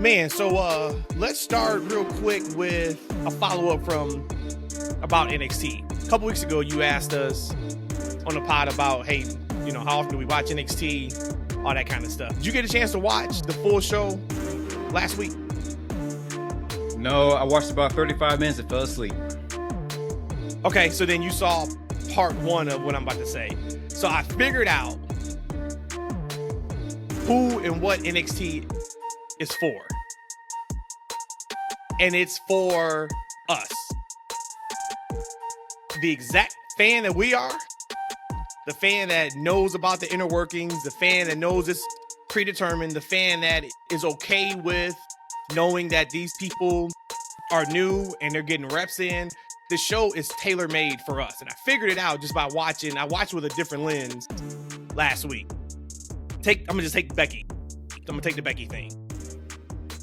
Man, so let's start real quick with a follow-up from about NXT. A couple weeks ago, you asked us on the pod about, hey, you know, how often do we watch NXT, all that kind of stuff. Did you get a chance to watch the full show last week? No, I watched about 35 minutes and fell asleep. Okay, so then you saw part one of what I'm about to say. So I figured out who and what NXT is for. And it's for us. The exact fan that we are, the fan that knows about the inner workings, the fan that knows it's predetermined, the fan that is okay with knowing that these people are new and they're getting reps in. The show is tailor-made for us. And I figured it out just by watching. I watched with a different lens last week. I'm gonna just take Becky. I'm gonna take the Becky thing.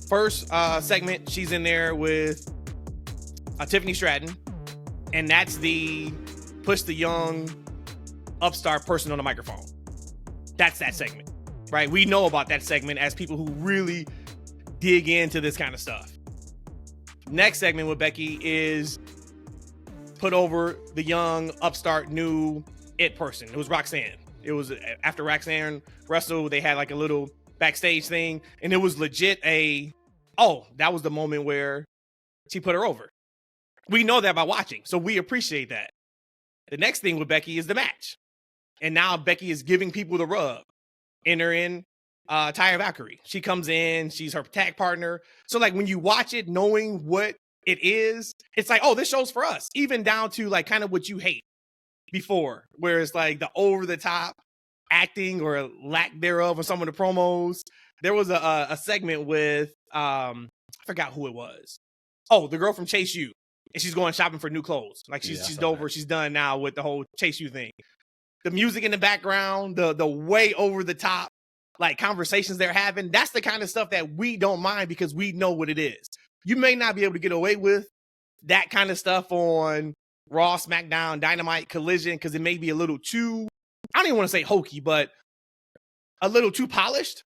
First segment, she's in there with Tiffany Stratton, and that's the push the young upstart person on the microphone. That's that segment, right? We know about that segment as people who really dig into this kind of stuff. Next segment with Becky is put over the young upstart new it person. It was Roxanne. It was after Roxanne wrestled, they had like a little backstage thing, and it was legit that was the moment where she put her over. We know that by watching, so we appreciate that. The next thing with Becky is the match. And now Becky is giving people the rub. Enter in Taya Valkyrie. She comes in, she's her tag partner. So like when you watch it, knowing what it is, it's like, oh, this show's for us. Even down to like kind of what you hate before, where it's like the over the top acting or lack thereof on some of the promos. There was a segment with I forgot who it was. Oh, the girl from Chase U, and she's going shopping for new clothes. Like she's over. She's done now with the whole Chase U thing. The music in the background, the way over the top like conversations they're having. That's the kind of stuff that we don't mind because we know what it is. You may not be able to get away with that kind of stuff on Raw, SmackDown, Dynamite, Collision, because it may be a little too, I don't even want to say hokey, but a little too polished.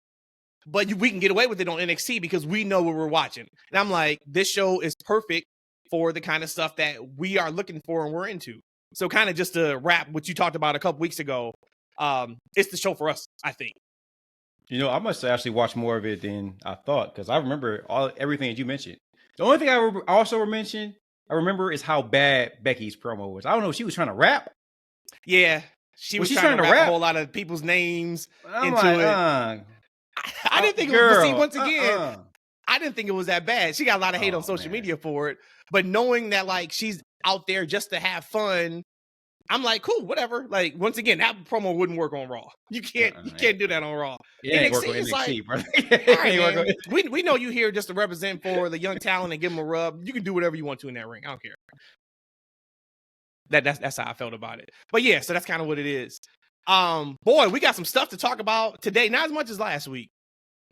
But we can get away with it on NXT because we know what we're watching. And I'm like, this show is perfect for the kind of stuff that we are looking for and we're into. So kind of just to wrap what you talked about a couple weeks ago, it's the show for us, I think. You know, I must have actually watched more of it than I thought because I remember everything that you mentioned. The only thing I also remember is how bad Becky's promo was. I don't know if she was trying to rap. Yeah, she was trying to rap a whole lot of people's names into it. I didn't think it was, see, once again, I didn't think it was that bad. She got a lot of hate on social media for it, but knowing that like she's out there just to have fun, I'm like, cool, whatever. Like once again, that promo wouldn't work on Raw. You can't do that on Raw. NXT is like, bro. All right, man, we know you here just to represent for the young talent and give them a rub. You can do whatever you want to in that ring. I don't care. That's how I felt about it. But yeah, so that's kind of what it is. Boy, we got some stuff to talk about today. Not as much as last week.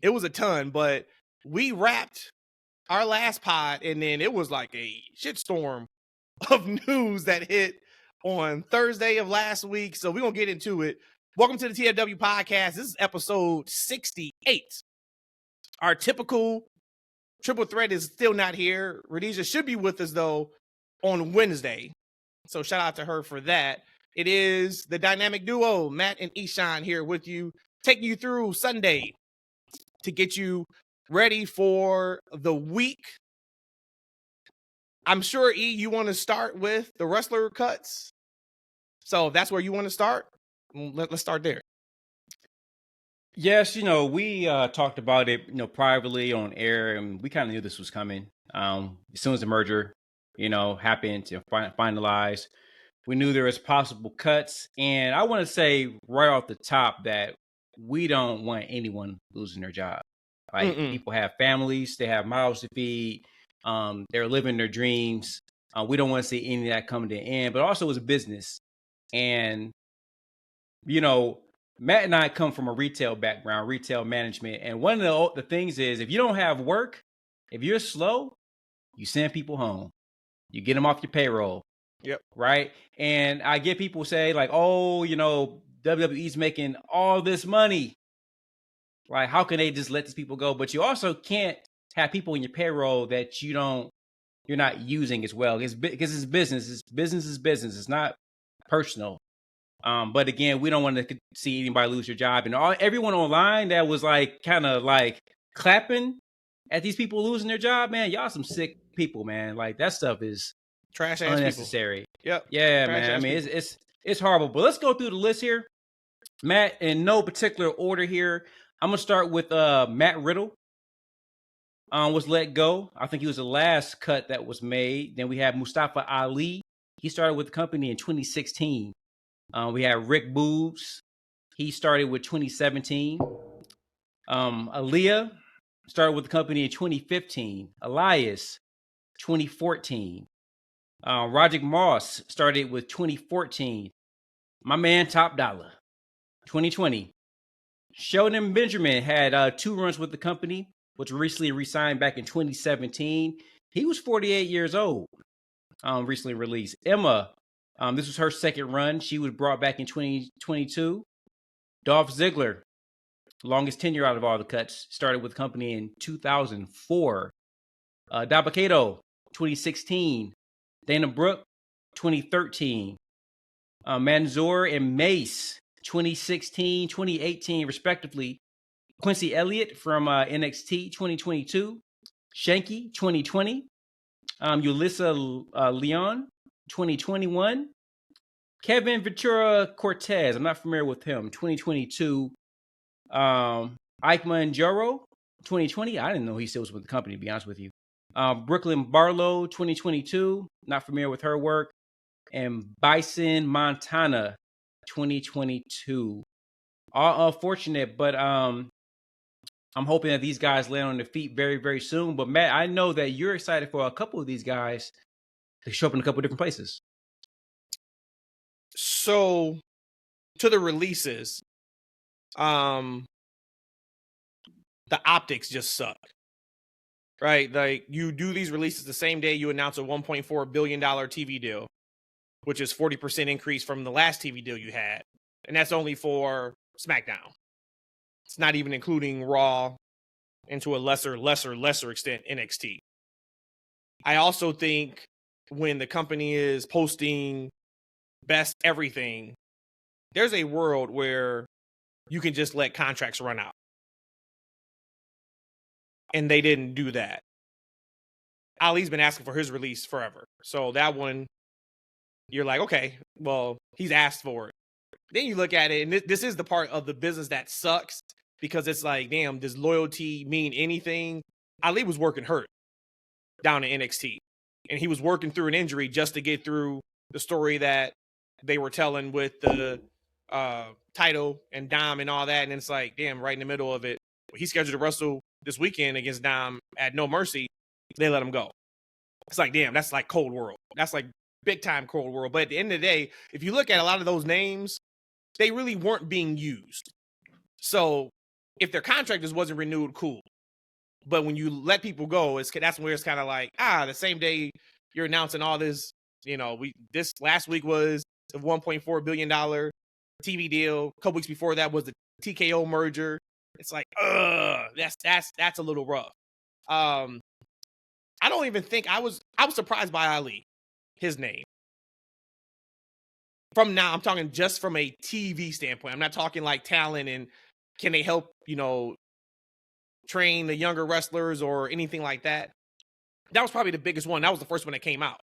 It was a ton, but we wrapped our last pod, and then it was like a shitstorm of news that hit on Thursday of last week. So we're going to get into it. Welcome to the TFW podcast. This is episode 68. Our typical triple threat is still not here. Rhodesia should be with us, though, on Wednesday. So shout out to her for that. It is the dynamic duo, Matt and Eshaun, here with you, taking you through Sunday to get you ready for the week. I'm sure, E, you want to start with the wrestler cuts. So if that's where you want to start, let's start there. Yes, you know, we talked about it, you know, privately on air, and we kind of knew this was coming. As soon as the merger, you know, happened to finalize, we knew there was possible cuts. And I want to say right off the top that we don't want anyone losing their job. Like people have families, they have mouths to feed, they're living their dreams. We don't want to see any of that come to an end, but also it's a business. And, you know, Matt and I come from a retail background, retail management. And one of the things is if you don't have work, if you're slow, you send people home. You get them off your payroll. Yep. Right. And I get people say like, oh, you know, WWE's making all this money. Like, how can they just let these people go? But you also can't have people in your payroll that you're not using as well. Because it's business. Business is business. It's not personal. But again, we don't want to see anybody lose your job. And everyone online that was like kind of like clapping at these people losing their job, man, y'all some sick people, man. Like that stuff is trash ass unnecessary. People. Yep. Yeah, man. I mean, it's horrible. But let's go through the list here, Matt. In no particular order here. I'm gonna start with Matt Riddle. Was let go. I think he was the last cut that was made. Then we have Mustafa Ali. He started with the company in 2016. We have Rick Boogs. He started with 2017. Aaliyah started with the company in 2015. Elias, 2014. Roger Moss started with 2014. My man, Top Dollar, 2020. Sheldon Benjamin had 2 runs with the company, which recently re-signed back in 2017. He was 48 years old. Recently released. Emma, this was her second run. She was brought back in 2022. Dolph Ziggler, longest tenure out of all the cuts, started with the company in 2004. Dabba-Kato, 2016. Dana Brooke, 2013. Mansoor and Mace, 2016, 2018, respectively. Quincy Elliott from NXT, 2022. Shanky, 2020. Yulissa Leon, 2021. Kevin Ventura Cortez, I'm not familiar with him, 2022. Ike Manjaro, 2020. I didn't know he still was with the company, to be honest with you. Brooklyn Barlow, 2022. Not familiar with her work. And Bison Montana, 2022. All unfortunate, but I'm hoping that these guys land on their feet very, very soon. But Matt, I know that you're excited for a couple of these guys to show up in a couple of different places. So, to the releases, the optics just suck. Right? Like, you do these releases the same day you announce a $1.4 billion TV deal, which is 40% increase from the last TV deal you had. And that's only for SmackDown. It's not even including Raw, and to a lesser extent, NXT. I also think when the company is posting best everything, there's a world where you can just let contracts run out. And they didn't do that. Ali's been asking for his release forever. So that one, you're like, okay, well, he's asked for it. Then you look at it, and this is the part of the business that sucks, because it's like, damn, does loyalty mean anything? Ali was working hurt down in NXT, and he was working through an injury just to get through the story that they were telling with the title and Dom and all that. And it's like, damn, right in the middle of it, he's scheduled to wrestle this weekend against Dom at No Mercy. They let him go. It's like, damn, that's like cold world. That's like big time cold world. But at the end of the day, if you look at a lot of those names, they really weren't being used. So if their contract just wasn't renewed, cool. But when you let people go, that's where it's kind of like, the same day you're announcing all this, this last week was the $1.4 billion TV deal. A couple weeks before that was the TKO merger. It's like, that's a little rough. I don't even think I was surprised by Ali, his name. From now, I'm talking just from a TV standpoint. I'm not talking like talent and can they help, train the younger wrestlers or anything like that. That was probably the biggest one. That was the first one that came out.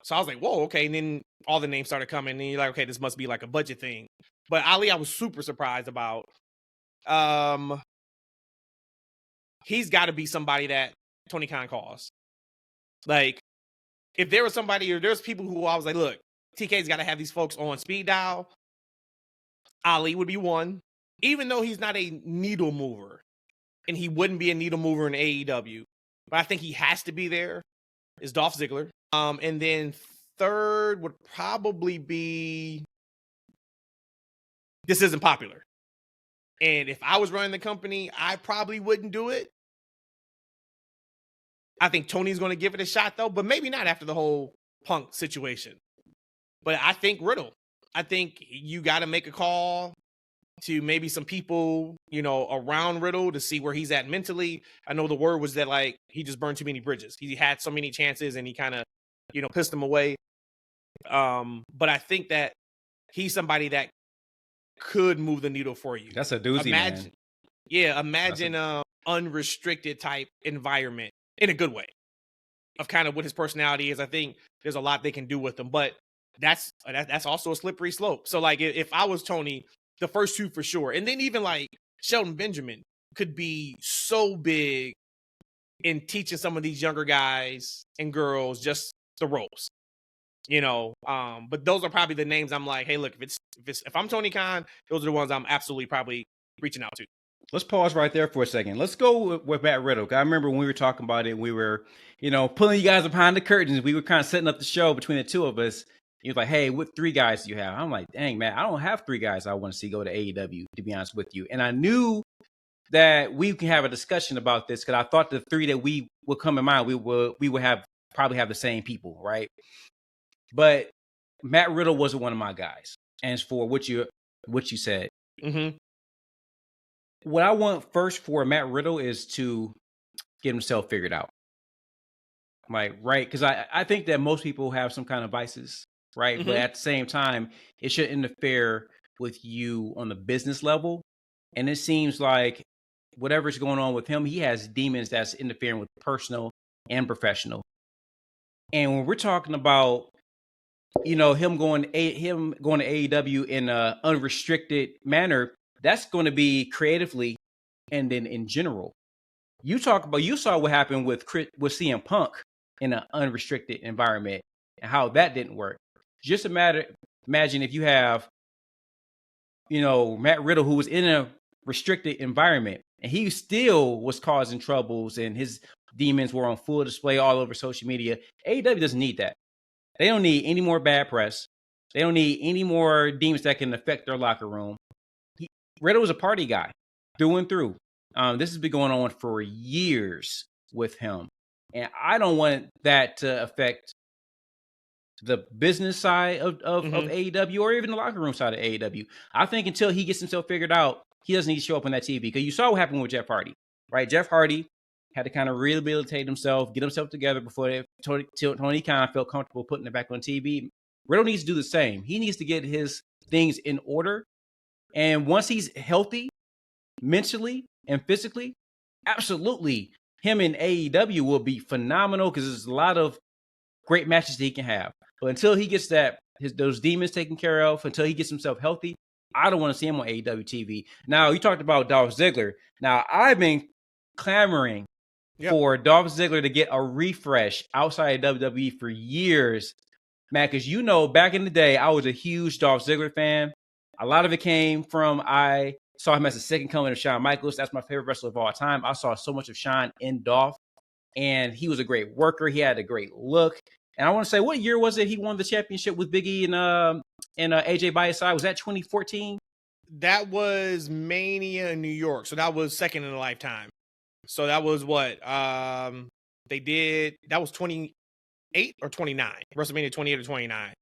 So I was like, whoa, okay. And then all the names started coming, and you're like, okay, this must be like a budget thing. But Ali, I was super surprised about. He's got to be somebody that Tony Khan calls. Like, if there was somebody, or there's people who I was like, look, TK's got to have these folks on speed dial. Ali would be one, even though he's not a needle mover, and he wouldn't be a needle mover in AEW. But I think he has to be there. Is Dolph Ziggler. And then third would probably be, this isn't popular. And if I was running the company, I probably wouldn't do it. I think Tony's going to give it a shot, though, but maybe not after the whole Punk situation. But I think Riddle. I think you got to make a call to maybe some people, around Riddle to see where he's at mentally. I know the word was that like he just burned too many bridges. He had so many chances and he kind of, pissed them away. But I think that he's somebody that could move the needle for you. That's a doozy, man. Yeah, imagine unrestricted type environment in a good way of kind of what his personality is. I think there's a lot they can do with him, but that's also a slippery slope. So like if I was Tony, the first two for sure, and then even like Shelton Benjamin could be so big in teaching some of these younger guys and girls just the ropes. But those are probably the names I'm like, hey, look, if I'm Tony Khan, those are the ones I'm absolutely probably reaching out to. Let's pause right there for a second. Let's go with Matt Riddle. I remember when we were talking about it, we were, pulling you guys behind the curtains. We were kind of setting up the show between the two of us. He was like, hey, what 3 guys do you have? I'm like, dang, man, I don't have 3 guys I want to see go to AEW, to be honest with you. And I knew that we can have a discussion about this because I thought the 3 that we would come in mind, we would probably have the same people, right? But Matt Riddle wasn't one of my guys. And as for what you said, what I want first for Matt Riddle is to get himself figured out. Like, right? Because I think that most people have some kind of vices, right? But at the same time, it should interfere with you on the business level. And it seems like whatever's going on with him, he has demons that's interfering with personal and professional. And when we're talking about, him going to AEW in an unrestricted manner, that's going to be creatively and then in general. You saw what happened with CM Punk in an unrestricted environment and how that didn't work. Just imagine if you have, Matt Riddle, who was in a restricted environment and he still was causing troubles and his demons were on full display all over social media. AEW doesn't need that. They don't need any more bad press. They don't need any more demons that can affect their locker room. Riddle was a party guy through and through. This has been going on for years with him. And I don't want that to affect the business side of AEW or even the locker room side of AEW. I think until he gets himself figured out, he doesn't need to show up on that TV. Because you saw what happened with Jeff Hardy, right? Jeff Hardy had to kind of rehabilitate himself, get himself together before Tony Khan felt comfortable putting it back on TV. Riddle needs to do the same. He needs to get his things in order. And once he's healthy, mentally and physically, absolutely, him in AEW will be phenomenal because there's a lot of great matches that he can have. But until he gets those demons taken care of, until he gets himself healthy, I don't want to see him on AEW TV. Now, you talked about Dolph Ziggler. Now, I've been clamoring for Dolph Ziggler to get a refresh outside of WWE for years, man, because back in the day, I was a huge Dolph Ziggler fan. A lot of it came from I saw him as the second coming of Shawn Michaels. That's my favorite wrestler of all time. I saw so much of Shawn in Dolph, and he was a great worker. He had a great look. And I want to say, what year was it he won the championship with Big E and AJ by his side? Was that 2014? That was Mania in New York. So that was second in a lifetime. So that was what they did. That was 28 or 29. WrestleMania 28 or 29.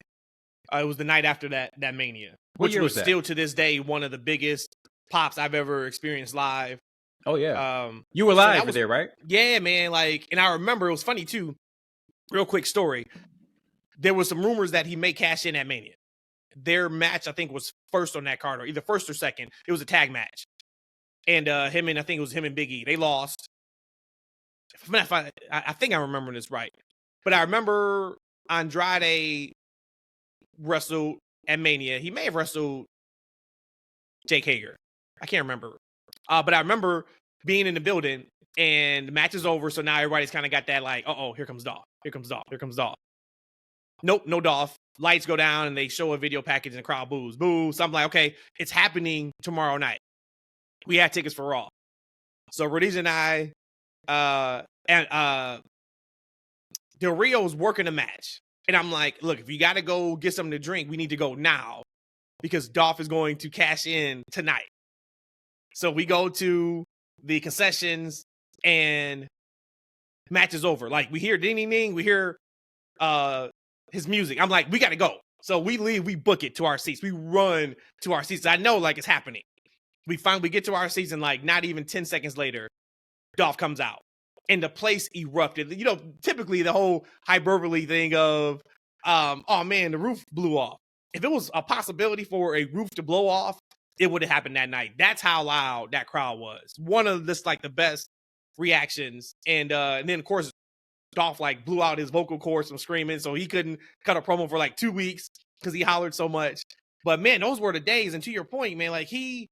It was the night after that Mania, which was still to this day one of the biggest pops I've ever experienced live. Oh yeah, you were live there, right? Yeah, man. And I remember it was funny too. Real quick story. There was some rumors that he may cash in at Mania. Their match, I think, was first on that card, or either first or second. It was a tag match. And I think it was him and Big E. They lost. I think I remember this right. But I remember Andrade wrestled at Mania. He may have wrestled Jake Hager. I can't remember. But I remember being in the building and the match is over. So now everybody's kind of got that like, here comes Dolph. Here comes Dolph. Here comes Dolph. Nope, no Dolph. Lights go down and they show a video package and the crowd boos. Boo. So I'm like, okay, it's happening tomorrow night. We had tickets for Raw. So Rhodesia and I and Del Rio's working a match. And I'm like, look, if you got to go get something to drink, we need to go now because Dolph is going to cash in tonight. So we go to the concessions and match is over. Like we hear ding, ding, ding. We hear his music. I'm like, we got to go. So we leave, we book it to our seats. We run to our seats. I know like it's happening. we get to our season, like not even 10 seconds later, Dolph comes out and the place erupted. You know, typically the whole hyperbole thing of, oh man, the roof blew off. If it was a possibility for a roof to blow off, it would have happened that night. That's how loud that crowd was. One of this like the best reactions. And then of course Dolph like blew out his vocal cords from screaming, so he couldn't cut a promo for like 2 weeks because he hollered so much. But man, those were the days. And to your point, man, like he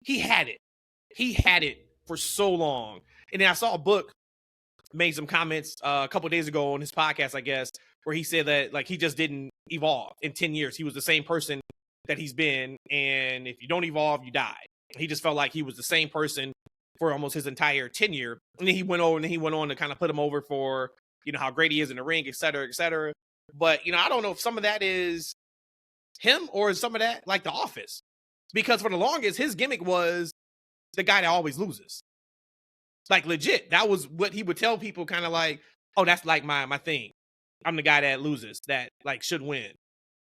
had it. He had it for so long. And then I saw a book made some comments a couple of days ago on his podcast, I guess, where he said that like he just didn't evolve in 10 years. He was the same person that he's been, and if you don't evolve, you die. He just felt like he was the same person for almost his entire tenure. And then he went on to kind of put him over for, you know, how great he is in the ring, et cetera, et cetera. But, you know, I don't know if some of that is him or is some of that like The Office. Because for the longest, his gimmick was the guy that always loses. Like legit, that was what he would tell people, kind of like, oh, that's like my thing. I'm the guy that loses, that like should win.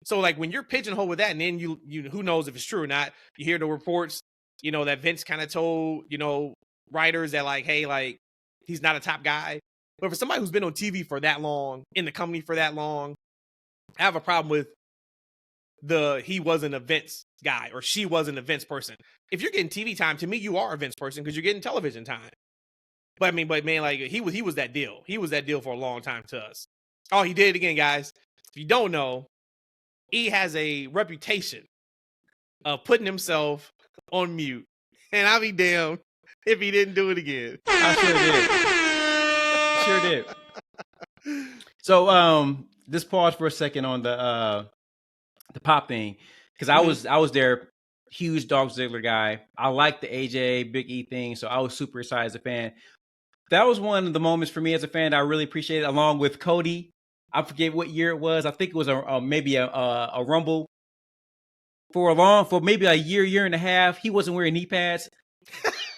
So like when you're pigeonholed with that, and then you who knows if it's true or not, you hear the reports, you know, that Vince kind of told, you know, writers that like, hey, like he's not a top guy. But for somebody who's been on TV for that long, in the company for that long, I have a problem with he wasn't a Vince guy or she wasn't a Vince person. If you're getting TV time, to me, you are a Vince person because you're getting television time. But I mean, man, like he was that deal. He was that deal for a long time to us. Oh, he did it again, guys. If you don't know, he has a reputation of putting himself on mute. And I'll be damned if he didn't do it again. I sure did. So just pause for a second on the pop thing, because I was there, huge Dolph Ziggler guy. I like the AJ Big E thing, so I was super excited as a fan. That was one of the moments for me as a fan that I really appreciated, along with Cody. I forget what year it was. I think it was maybe a Rumble. For maybe a year and a half, he wasn't wearing knee pads.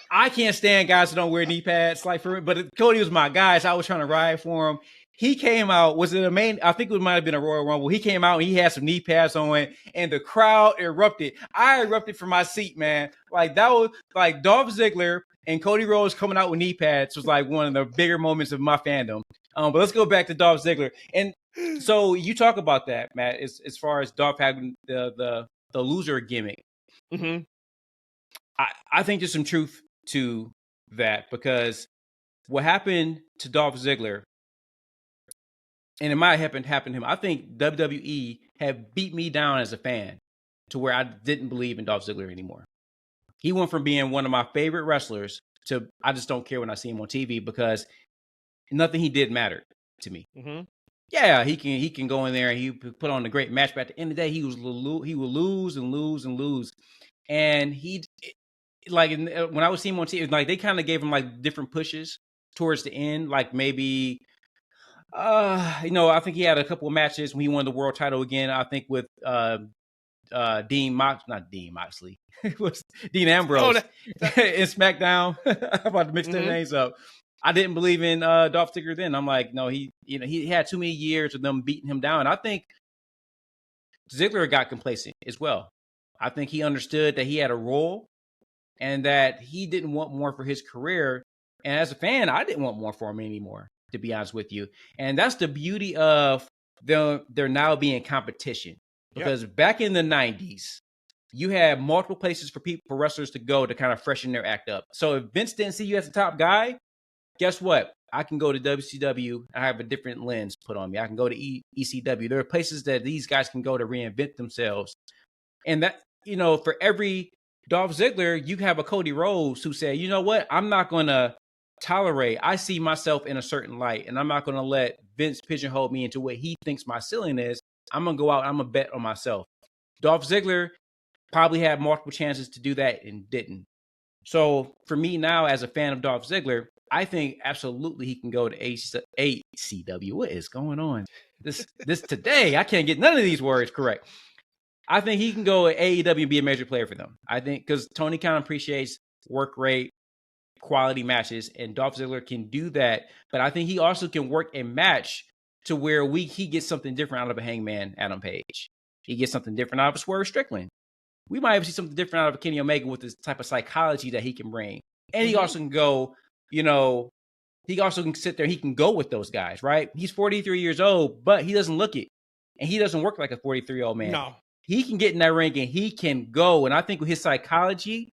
I can't stand guys who don't wear knee pads. But Cody was my guy, so I was trying to ride for him. He came out, was it a main? I think it might have been a Royal Rumble. He came out and he had some knee pads on, and the crowd erupted. I erupted from my seat, man. Like that was like Dolph Ziggler and Cody Rhodes coming out with knee pads was like one of the bigger moments of my fandom. But let's go back to Dolph Ziggler. And so you talk about that, Matt, as far as Dolph having the loser gimmick. Mm-hmm. I think there's some truth to that, because what happened to Dolph Ziggler, and it might have happened to him, I think WWE have beat me down as a fan to where I didn't believe in Dolph Ziggler anymore. He went from being one of my favorite wrestlers to I just don't care when I see him on TV, because nothing he did mattered to me. Mm-hmm. Yeah, he can go in there and he put on a great match, but at the end of the day, he will lose and lose and lose. And when I was seeing him on TV, like they kind of gave him like different pushes towards the end, like maybe. I think he had a couple of matches when he won the world title again. I think with not Dean Moxley, it was Dean Ambrose in SmackDown. I'm about to mix their names up. I didn't believe in Dolph Ziggler then. I'm like, no, he had too many years of them beating him down. I think Ziggler got complacent as well. I think he understood that he had a role and that he didn't want more for his career. And as a fan, I didn't want more for him anymore, to be honest with you. And that's the beauty of there now being competition. Because back in the 90s, you had multiple places for wrestlers to go to kind of freshen their act up. So if Vince didn't see you as the top guy, guess what? I can go to WCW. I have a different lens put on me. I can go to ECW. There are places that these guys can go to reinvent themselves. And that, for every Dolph Ziggler, you have a Cody Rhodes who said, you know what? I'm not going to tolerate. I see myself in a certain light, and I'm not going to let Vince pigeonhole me into what he thinks my ceiling is. I'm going to go out and I'm going to bet on myself. Dolph Ziggler probably had multiple chances to do that and didn't. So for me now, as a fan of Dolph Ziggler, I think absolutely he can go to ACW. What is going on? This today, I can't get none of these words correct. I think he can go to AEW and be a major player for them. I think because Tony Khan appreciates work rate, quality matches, and Dolph Ziggler can do that. But I think he also can work a match to where he gets something different out of a Hangman Adam Page. He gets something different out of a Swerve Strickland. we might even see something different out of Kenny Omega with this type of psychology that he can bring. And he Mhm. also can go, you know, he also can sit there. He can go with those guys, right? He's 43 years old, but he doesn't look it. And he doesn't work like a 43-year-old man. No. He can get in that ring and he can go. And I think with his psychology,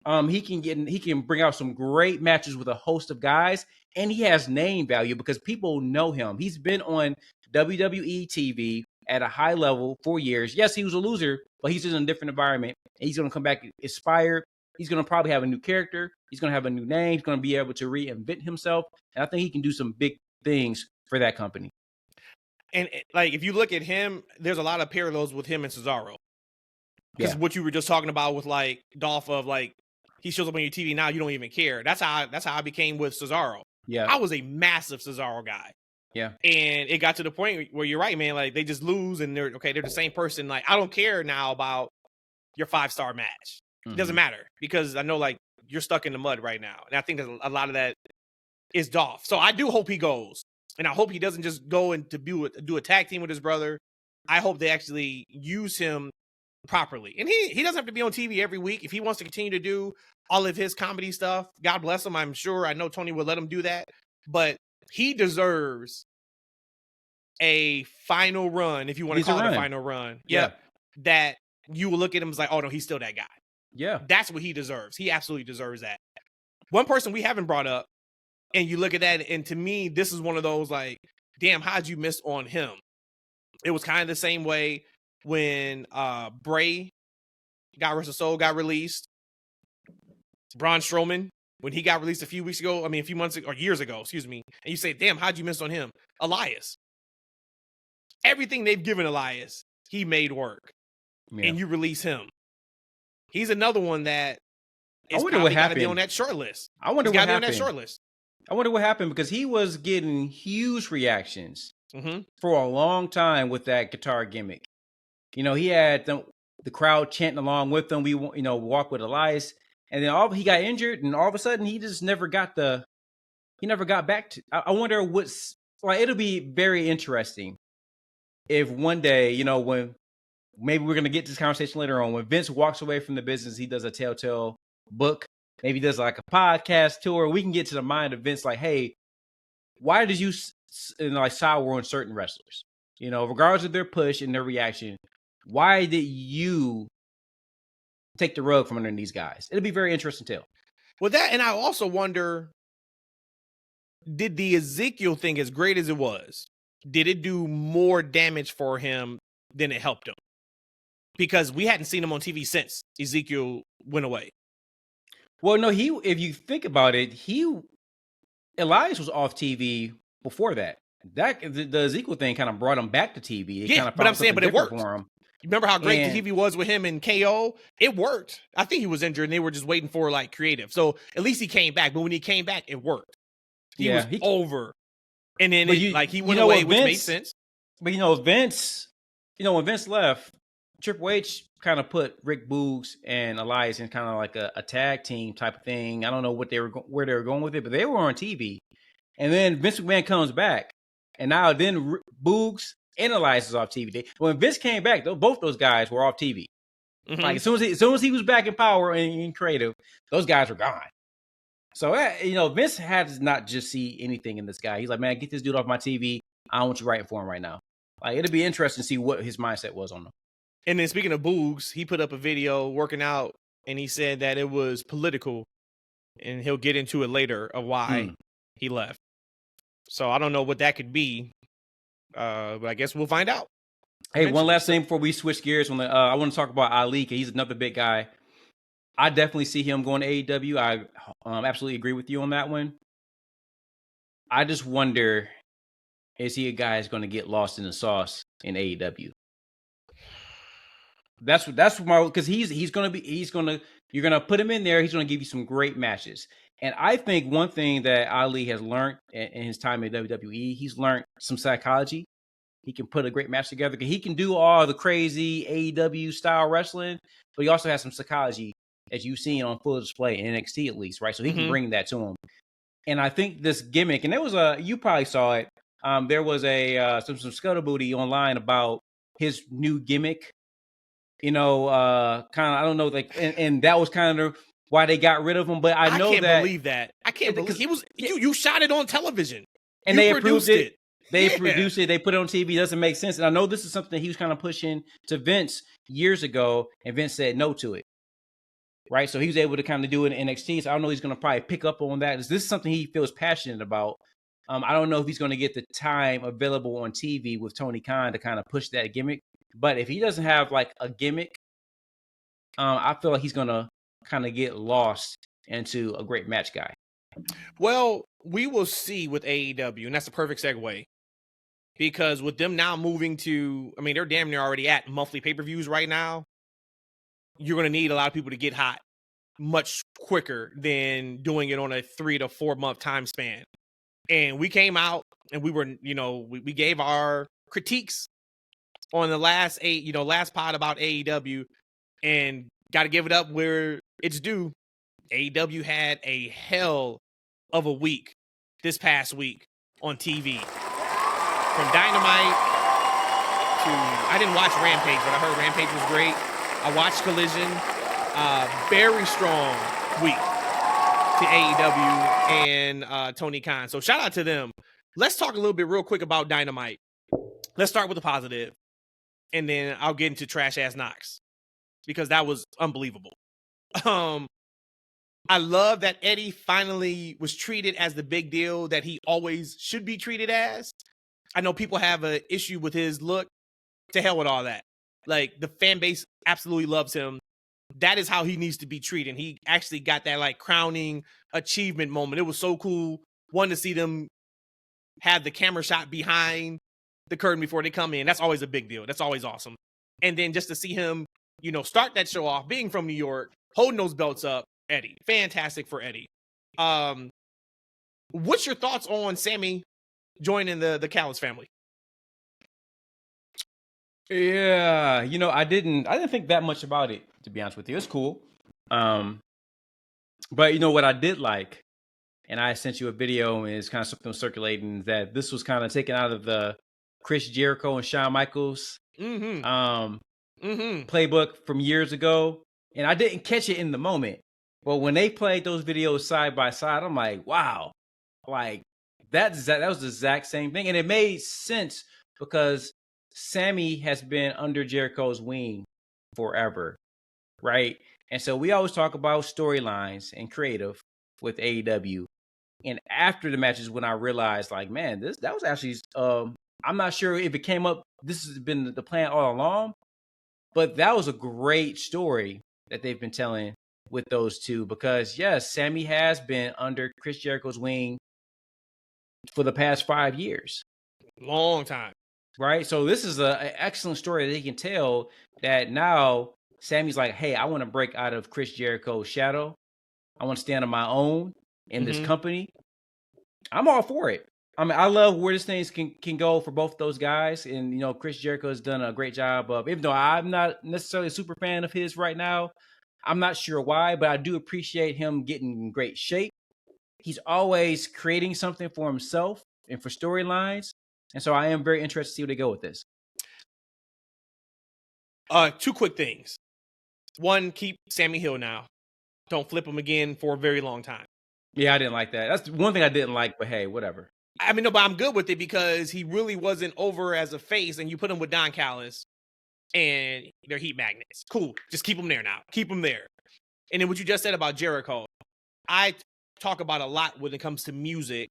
he can bring out some great matches with a host of guys. And he has name value because people know him. He's been on WWE TV at a high level for years. Yes, he was a loser, but he's in a different environment. And he's going to come back inspired. He's going to probably have a new character. He's going to have a new name. He's going to be able to reinvent himself. And I think he can do some big things for that company. And like, if you look at him, there's a lot of parallels with him and Cesaro. Because what you were just talking about with like Dolph of like, he shows up on your TV now, you don't even care. That's how I became with Cesaro. Yeah. I was a massive Cesaro guy. Yeah. And it got to the point where you're right, man. Like, they just lose and they're the same person. Like, I don't care now about your 5-star match. It doesn't matter because I know like you're stuck in the mud right now. And I think that a lot of that is Dolph. So I do hope he goes. And I hope he doesn't just go and to do a tag team with his brother. I hope they actually use him properly. And he doesn't have to be on TV every week. If he wants to continue to do all of his comedy stuff, God bless him. I'm sure. I know Tony would let him do that. But he deserves a final run, if you want to call it a final run. Yeah. That you will look at him as like, oh no, he's still that guy. Yeah. That's what he deserves. He absolutely deserves that. One person we haven't brought up, and you look at that, and to me, this is one of those like, damn, how'd you miss on him? It was kind of the same way when Bray got released. Braun Strowman, when he got released a few months ago, or years ago, excuse me. And you say, damn, how'd you miss on him? Elias. Everything they've given Elias, he made work. Yeah. And you release him. He's another one that is probably got to be on that short list. I wonder what happened. On that short list. I wonder what happened because he was getting huge reactions for a long time with that guitar gimmick. You know, he had the crowd chanting along with him. We, walk with Elias, and then he got injured, and all of a sudden he just never got back to. I wonder what's like. It'll be very interesting if one day, when maybe we're gonna get this conversation later on, when Vince walks away from the business, he does a Telltale book. Maybe he does like a podcast tour. We can get to the mind of Vince, like, hey, why did you sour on certain wrestlers? Regardless of their push and their reaction, why did you take the rug from under these guys? It'll be very interesting to tell. Well, that, and I also wonder, did the Ezekiel thing, as great as it was, did it do more damage for him than it helped him? Because we hadn't seen him on TV since Ezekiel went away. Well, no, if you think about it, Elias was off TV before that. The Ezekiel thing kind of brought him back to TV. But I'm saying, it worked for him. You remember how great the TV was with him and KO? It worked. I think he was injured and they were just waiting for like creative. So at least he came back. But when he came back, it worked. He was over. And then he went away, which made sense. But Vince, when Vince left, Triple H kind of put Rick Boogs and Elias in kind of like a tag team type of thing. I don't know where they were going with it, but they were on TV. And then Vince McMahon comes back, and now then Boogs and Elias is off TV. When Vince came back, both those guys were off TV. Like as soon as he was back in power and in creative, those guys were gone. So Vince had to not just see anything in this guy. He's like, man, get this dude off my TV. I don't want you writing for him right now. Like, it'll be interesting to see what his mindset was on them. And then speaking of Boogs, he put up a video working out, and he said that it was political, and he'll get into it later of why he left. So I don't know what that could be, but I guess we'll find out. Hey, one last thing before we switch gears. I want to talk about Ali, because he's another big guy. I definitely see him going to AEW. I absolutely agree with you on that one. I just wonder, is he a guy who's going to get lost in the sauce in AEW? That's because you're gonna put him in there. He's gonna give you some great matches. And I think one thing that Ali has learned in his time at WWE, he's learned some psychology. He can put a great match together. He can do all the crazy AEW style wrestling, but he also has some psychology, as you've seen on full display in NXT at least, right? So he can bring that to him. And I think this gimmick, and there was you probably saw it. There was some scuttlebooty online about his new gimmick. kind of, I don't know, like, and that was kind of why they got rid of him. But I know can't that believe that. I can't believe he was. You shot it on television, and you they produced approved it. They Yeah. produced it. They put it on TV. It doesn't make sense. And I know this is something he was kind of pushing to Vince years ago, and Vince said no to it. Right, so he was able to kind of do it in NXT. So I don't know he's going to probably pick up on that. This is something he feels passionate about. I don't know if he's going to get the time available on TV with Tony Khan to kind of push that gimmick. But if he doesn't have like a gimmick, I feel like he's going to kind of get lost into a great match guy. Well, we will see with AEW, and that's the perfect segue. Because with them now moving to, I mean, they're damn near already at monthly pay-per-views right now. You're going to need a lot of people to get hot much quicker than doing it on a 3 to 4 month time span. And we came out and we were, we gave our critiques on the last pod about AEW, and got to give it up where it's due. AEW had a hell of a week this past week on TV. From Dynamite to, I didn't watch Rampage, but I heard Rampage was great. I watched Collision. Very strong week to AEW and Tony Khan. So shout out to them. Let's talk a little bit real quick about Dynamite. Let's start with the positive, and then I'll get into trash ass Knox, because that was unbelievable. I love that Eddie finally was treated as the big deal that he always should be treated as. I know people have an issue with his look. To hell with all that. Like, the fan base absolutely loves him. That is how he needs to be treated. He actually got that like crowning achievement moment. It was so cool. One, to see them have the camera shot behind the curtain before they come in. That's always a big deal. That's always awesome. And then just to see him, start that show off, being from New York, holding those belts up. Eddie, fantastic for Eddie. What's your thoughts on Sammy joining the Callis family? Yeah, I didn't think that much about it, to be honest with you. It's cool. But what I did like, and I sent you a video, and it's kind of something circulating, that this was kind of taken out of the Chris Jericho and Shawn Michaels playbook from years ago. And I didn't catch it in the moment. But when they played those videos side by side, I'm like, wow, like that was the exact same thing. And it made sense because Sammy has been under Jericho's wing forever, right? And so we always talk about storylines and creative with AEW. And after the matches, when I realized, like, man, that was actually, I'm not sure if it came up, this has been the plan all along, but that was a great story that they've been telling with those two, because yes, Sammy has been under Chris Jericho's wing for the past 5 years. Long time. Right? So this is an excellent story that they can tell, that now Sammy's like, hey, I want to break out of Chris Jericho's shadow. I want to stand on my own in this company. I'm all for it. I mean, I love where this thing can go for both those guys. And, Chris Jericho has done a great job of, even though I'm not necessarily a super fan of his right now, I'm not sure why, but I do appreciate him getting in great shape. He's always creating something for himself and for storylines. And so I am very interested to see where they go with this. 2 quick things. One, keep Sammy Hill now. Don't flip him again for a very long time. Yeah, I didn't like that. That's one thing I didn't like, but hey, whatever. I mean, no, but I'm good with it because he really wasn't over as a face, and you put him with Don Callis, and they're heat magnets. Cool. Just keep him there now. Keep him there. And then what you just said about Jericho, I talk about a lot when it comes to music.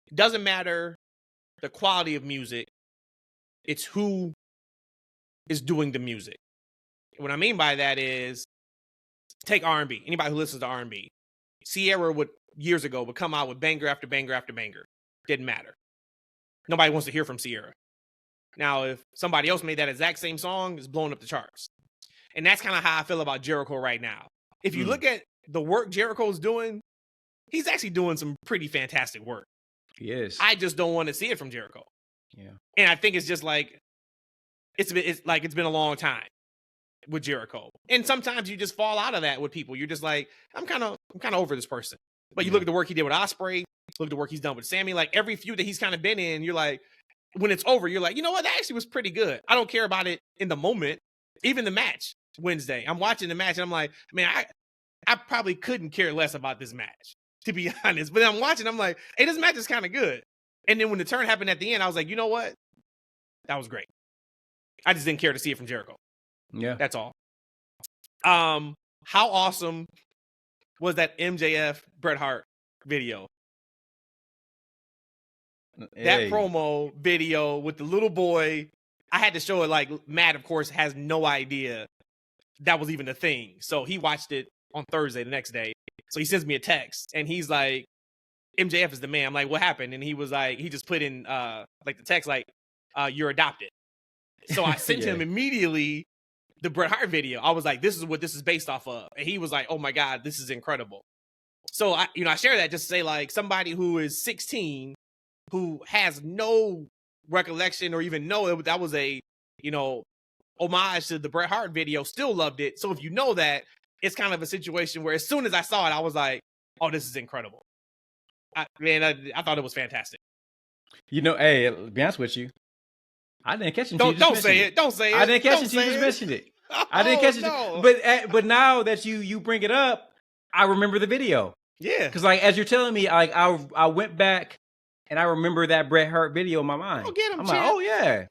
It doesn't matter the quality of music. It's who is doing the music. What I mean by that is, take R&B. Anybody who listens to R&B. Sierra years ago would come out with banger after banger after banger. Didn't matter. Nobody wants to hear from Sierra. Now, if somebody else made that exact same song, it's blowing up the charts. And that's kind of how I feel about Jericho right now. If you look at the work Jericho's doing, he's actually doing some pretty fantastic work. He is. I just don't want to see it from Jericho. Yeah. And I think it's just like, it's been a long time with Jericho. And sometimes you just fall out of that with people. You're just like, I'm kind of over this person. But you look at the work he did with Ospreay, look at the work he's done with Sammy, like every feud that he's kind of been in, you're like, when it's over, you're like, you know what? That actually was pretty good. I don't care about it in the moment, Even the match Wednesday, I'm watching the match and I'm like, man, I probably couldn't care less about this match, to be honest. But I'm watching, I'm like, hey, this match is kind of good. And then when the turn happened at the end, I was like, you know what? That was great. I just didn't care to see it from Jericho. Yeah. That's all. How awesome was that MJF Bret Hart video? That promo video with the little boy, I had to show it. Like, Matt, of course, has no idea that was even a thing. So he watched it on Thursday, the next day. So he sends me a text and he's like, MJF is the man. I'm like, what happened? And he was like, he just put in like the text, like, you're adopted. So I sent him immediately the Bret Hart video. I was like, this is what this is based off of. And he was like, oh my God, this is incredible. So I share that just to say, like, somebody who is 16, who has no recollection or even know that was a, homage to the Bret Hart video, still loved it. So if you know that, it's kind of a situation where as soon as I saw it, I was like, oh, this is incredible. I thought it was fantastic. Hey, to be honest with you, I didn't catch it. Don't say it. Don't say it. I didn't catch it. You just mentioned it. I didn't catch it. But now that you bring it up, I remember the video. Yeah. Because like as you're telling me, like I went back and I remember that Bret Hart video in my mind. Oh, get him, I'm champ. like, oh yeah.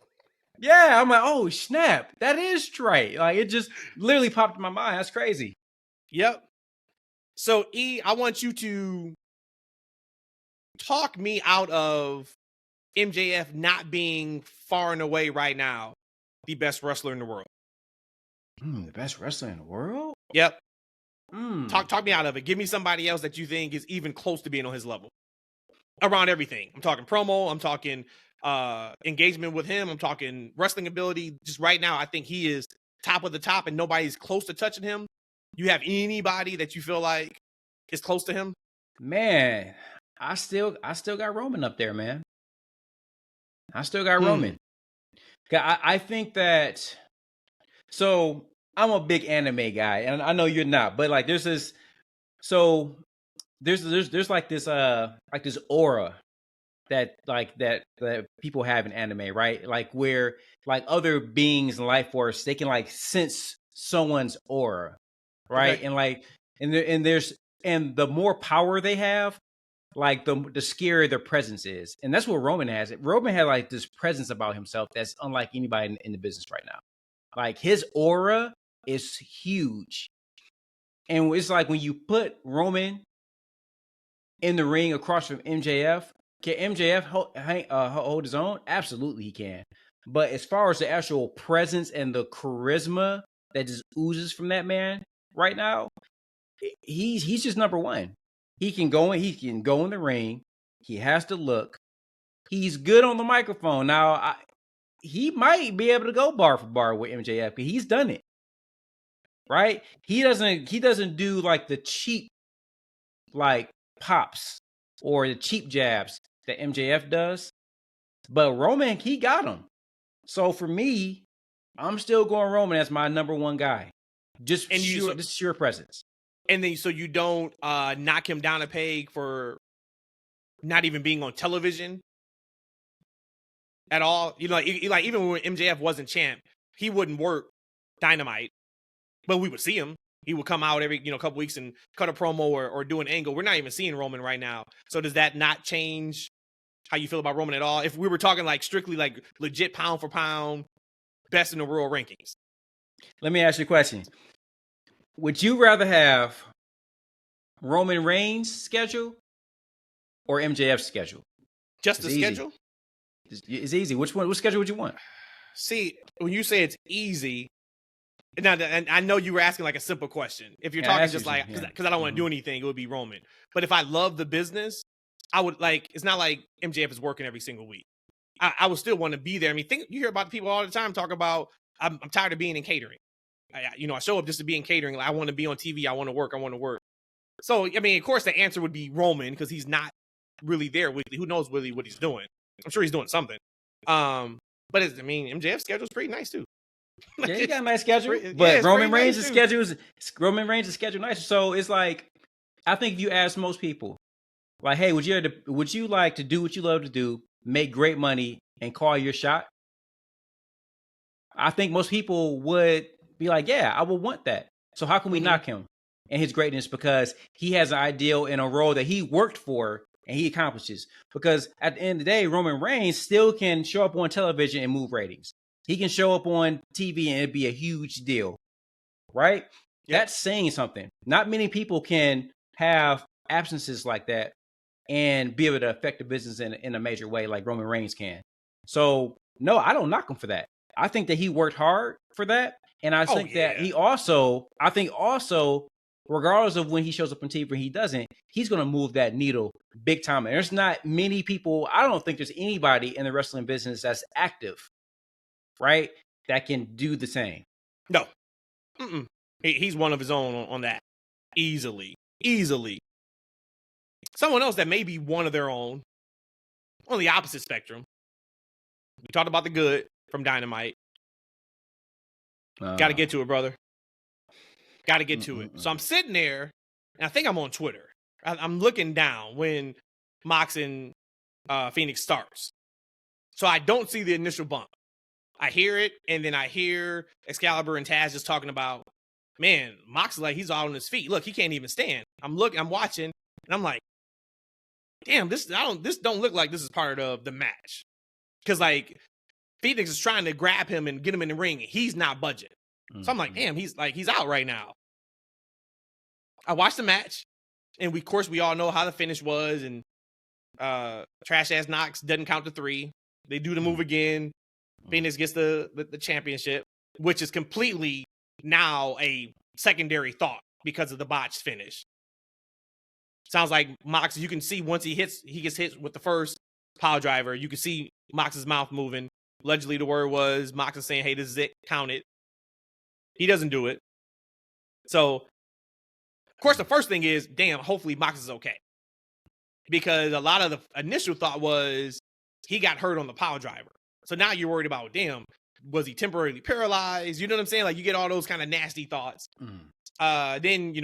Yeah, I'm like, oh snap, that is straight. Like it just literally popped in my mind. That's crazy. Yep. So E, I want you to talk me out of MJF not being far and away right now the best wrestler in the world. The best wrestler in the world? Yep. Talk me out of it. Give me somebody else that you think is even close to being on his level. Around everything. I'm talking promo. I'm talking engagement with him. I'm talking wrestling ability. Just right now, I think he is top of the top and nobody's close to touching him. You have anybody that you feel like is close to him? Man, I still got Roman up there, man. I still got Roman. I think that. So I'm a big anime guy, and I know you're not, but like there's this. So there's like this this aura that people have in anime, right? Like where like other beings in life force, they can like sense someone's aura, right? Okay. And like and the more power they have, like the scarier their presence is. And that's what Roman has. Roman had like this presence about himself that's unlike anybody in the business right now. Like his aura is huge. And it's like when you put Roman in the ring across from MJF, can MJF hold his own? Absolutely he can. But as far as the actual presence and the charisma that just oozes from that man right now, he's just number one. He can go in the ring. He has to look. He's good on the microphone. Now, he might be able to go bar for bar with MJF because he's done it. Right? He doesn't do like the cheap like pops or the cheap jabs that MJF does. But Roman, he got him. So for me, I'm still going Roman as my number one guy. Just sheer presence. And then, so you don't knock him down a peg for not even being on television at all. Like even when MJF wasn't champ, he wouldn't work Dynamite, but we would see him. He would come out every couple weeks and cut a promo or do an angle. We're not even seeing Roman right now. So does that not change how you feel about Roman at all? If we were talking like strictly like legit pound for pound, best in the world rankings. Let me ask you a question. Would you rather have Roman Reigns' schedule or MJF's schedule? Just the schedule? It's easy. What schedule would you want? See, when you say it's easy, now, and I know you were asking like a simple question. If you're talking just like, because I don't want to do anything, it would be Roman. But if I love the business, I would like, it's not like MJF is working every single week. I would still want to be there. I mean, you hear about the people all the time talk about, I'm tired of being in catering. I show up just to be in catering. Like, I want to be on TV. I want to work. So, I mean, of course, the answer would be Roman because he's not really there weekly. Who knows really what he's doing? I'm sure he's doing something. But MJF's schedule's pretty nice too. Yeah, he got a nice schedule. But Roman Reigns' schedule nice. So it's like, I think if you ask most people, like, hey, would you like to do what you love to do, make great money, and call your shot? I think most people would be like, yeah, I will want that. So how can we knock him and his greatness? Because he has an ideal in a role that he worked for and he accomplishes. Because at the end of the day, Roman Reigns still can show up on television and move ratings. He can show up on TV and it'd be a huge deal, right? Yep. That's saying something. Not many people can have absences like that and be able to affect the business in a major way like Roman Reigns can. So, no, I don't knock him for that. I think that he worked hard for that. And I think that he also, regardless of when he shows up on TV or he doesn't, he's going to move that needle big time. And there's not many people, I don't think there's anybody in the wrestling business that's active, right, that can do the same. No. He's one of his own on that. Easily. Someone else that may be one of their own on the opposite spectrum. We talked about the good from Dynamite. Got to get to it, brother. Got to get to it. So I'm sitting there, and I think I'm on Twitter. I'm looking down when Mox and Phoenix starts. So I don't see the initial bump. I hear it, and then I hear Excalibur and Taz just talking about, man, Mox is like, he's all on his feet. Look, he can't even stand. I'm watching, and I'm like, damn, this don't look like this is part of the match. Because, like, Phoenix is trying to grab him and get him in the ring. He's not budging. So I'm like, damn, he's out right now. I watched the match, and of course we all know how the finish was, and trash ass Knox doesn't count to 3. They do the move again. Phoenix gets the championship, which is completely now a secondary thought because of the botched finish. Sounds like Mox, you can see once he gets hit with the first pile driver, you can see Mox's mouth moving. Allegedly, the word was Mox is saying, hey, this is it, count it. He doesn't do it. So, of course, the first thing is, damn, hopefully Mox is okay. Because a lot of the initial thought was he got hurt on the pile driver. So now you're worried about, damn, was he temporarily paralyzed? You know what I'm saying? Like, you get all those kind of nasty thoughts. Then,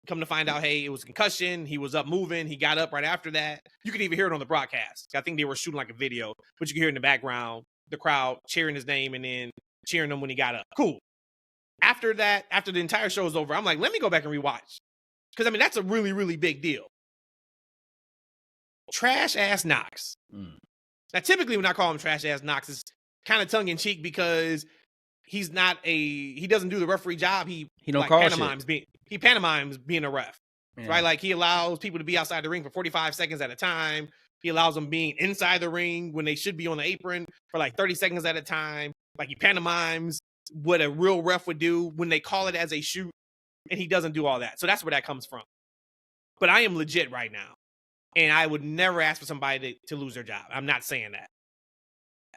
come to find out, hey, it was a concussion. He was up moving. He got up right after that. You could even hear it on the broadcast. I think they were shooting like a video, but you could hear in the background the crowd cheering his name and then cheering him when he got up. Cool. After that, after the entire show is over, I'm like, let me go back and rewatch. Because, I mean, that's a really, really big deal. Trash ass Knox. Now, typically when I call him trash ass Knox, it's kind of tongue in cheek because he doesn't do the referee job. He don't call he pantomimes being a ref, right? Like, he allows people to be outside the ring for 45 seconds at a time. He allows them being inside the ring when they should be on the apron for like 30 seconds at a time. Like, he pantomimes what a real ref would do when they call it as a shoot, and he doesn't do all that. So that's where that comes from. But I am legit right now, and I would never ask for somebody to lose their job. I'm not saying that.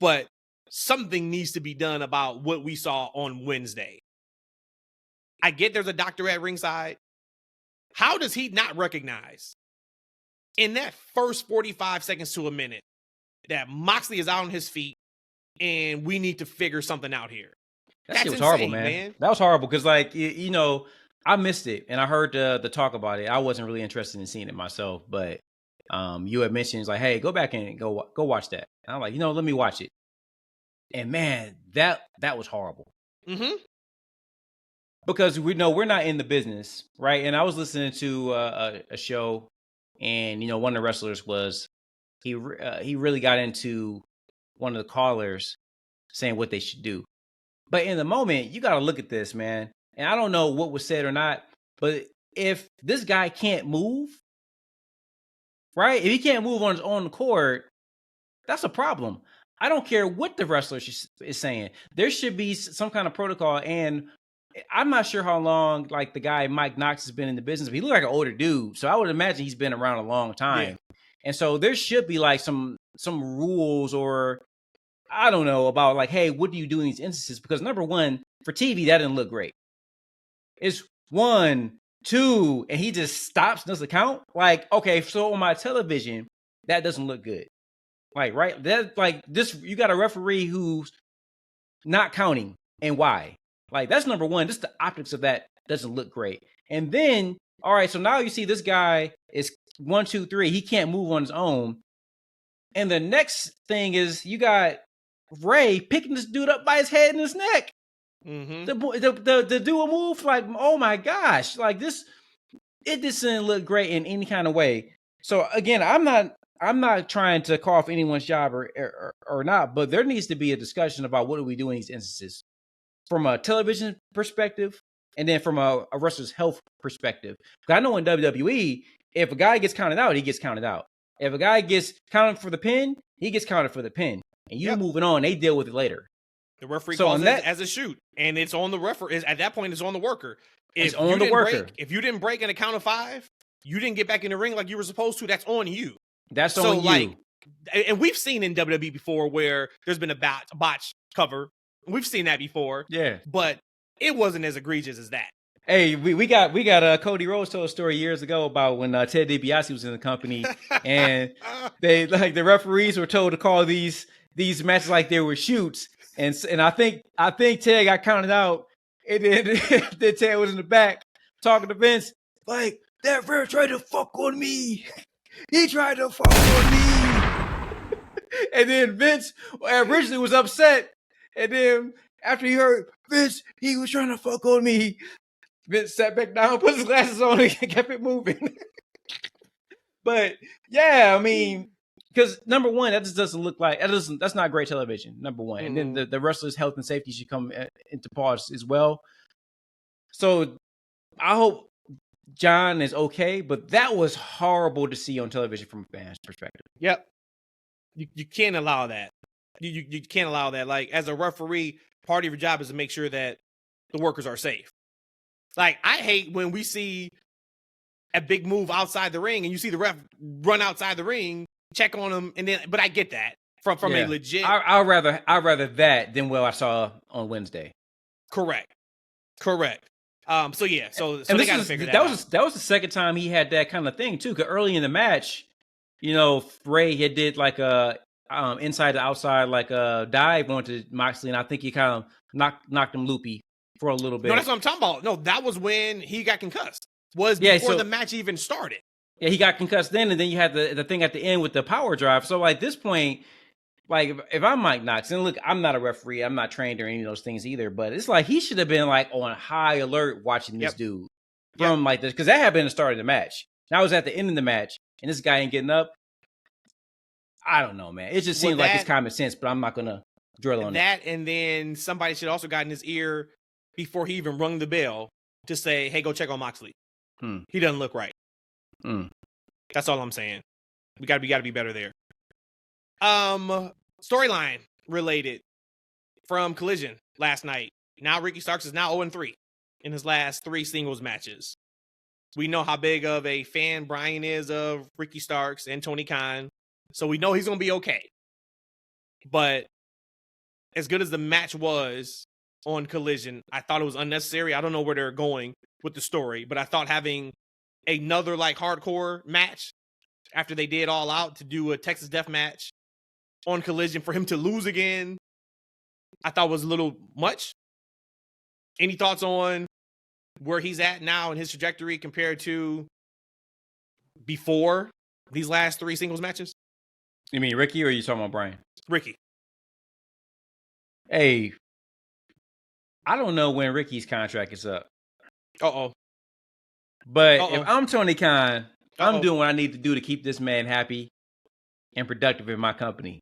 But something needs to be done about what we saw on Wednesday. I get there's a doctor at ringside. How does he not recognize in that first 45 seconds to a minute that Moxley is out on his feet and we need to figure something out here? That shit was horrible, man. That was horrible because, like, I missed it and I heard the talk about it. I wasn't really interested in seeing it myself, but you had mentioned, like, hey, go back and go watch that. And I'm like, let me watch it. And man, that was horrible. Because we know we're not in the business, right? And I was listening to a show, and one of the wrestlers was he really got into one of the callers saying what they should do. But in the moment, you got to look at this, man. And I don't know what was said or not, but if this guy can't move, right? If he can't move on his own accord, that's a problem. I don't care what the wrestler is saying. There should be some kind of protocol. And I'm not sure how long, like, the guy Mike Knox has been in the business. But he looked like an older dude, so I would imagine he's been around a long time. Yeah. And so there should be like some rules, or I don't know, about like, hey, what do you do in these instances? Because number one, for TV, that didn't look great. It's 1, 2, and he just stops and doesn't count. Like, okay, so on my television, that doesn't look good. Like, right? That, like, this, you got a referee who's not counting, and why? Like, that's number one. Just the optics of that doesn't look great. And then, all right, so now you see this guy is 1, 2, 3. He can't move on his own. And the next thing is you got Ray picking this dude up by his head and his neck. Mm-hmm. The dual move, like, oh my gosh, like this, it just didn't look great in any kind of way. So again, I'm not trying to call off anyone's job or not, but there needs to be a discussion about what do we do in these instances from a television perspective and then from a wrestler's health perspective. Because I know in WWE, if a guy gets counted out, he gets counted out. If a guy gets counted for the pin, he gets counted for the pin. And you moving on, they deal with it later. The referee calls it as a shoot, and it's on the referee. At that point, it's on the worker. If you didn't break in a count of 5, you didn't get back in the ring like you were supposed to. That's on you. That's on you. Like, and we've seen in WWE before where there's been a botch cover. We've seen that before. Yeah, but it wasn't as egregious as that. Hey, we got Cody Rhodes told a story years ago about when Ted DiBiase was in the company, and they like the referees were told to call these matches like they were shoots, and I think Ted got counted out, and then Ted was in the back talking to Vince like, that ref tried to fuck on me. He tried to fuck on me. And then Vince originally was upset. And then after he heard Vince, he was trying to fuck on me. Vince sat back down, put his glasses on, and kept it moving. But yeah, I mean, because number one, that just doesn't look like that's not great television. Number one, and then the wrestler's health and safety should come into pause as well. So I hope John is okay, but that was horrible to see on television from a fan's perspective. Yep, you can't allow that. You can't allow that. Like, as a referee, part of your job is to make sure that the workers are safe. Like, I hate when we see a big move outside the ring and you see the ref run outside the ring, check on him, and then. But I get that from a legit. I'd rather that than what I saw on Wednesday. Correct. So they got to figure that out. That was the second time he had that kind of thing too. Because early in the match, Ray had did like a inside to outside like a dive onto Moxley, and I think he kind of knocked him loopy for a little bit. No, that's what I'm talking about. No, that was when he got concussed. Before the match even started. Yeah, he got concussed then, and then you had the thing at the end with the power drive. So like, at this point, like, if I'm Mike Knox, and look, I'm not a referee, I'm not trained or any of those things either, but it's like he should have been like on high alert watching this dude from like this, because that had been the start of the match. Now it's at the end of the match, and this guy ain't getting up. I don't know, man. It just seems like it's common sense, but I'm not gonna drill on that. And then somebody should also got in his ear before he even rung the bell to say, "Hey, go check on Moxley. He doesn't look right." That's all I'm saying. We gotta be better there. Storyline related from Collision last night. Now Ricky Starks is now 0-3 in his last 3 singles matches. We know how big of a fan Brian is of Ricky Starks and Tony Khan, so we know he's gonna be okay. But as good as the match was on Collision, I thought it was unnecessary. I don't know where they're going with the story, but I thought having another like hardcore match after they did All Out to do a Texas Death Match on Collision for him to lose again, I thought was a little much. Any thoughts on where he's at now in his trajectory compared to before these last 3 singles matches? You mean Ricky, or are you talking about Brian? Ricky. Hey, I don't know when Ricky's contract is up. But if I'm Tony Khan, I'm doing what I need to do to keep this man happy and productive in my company.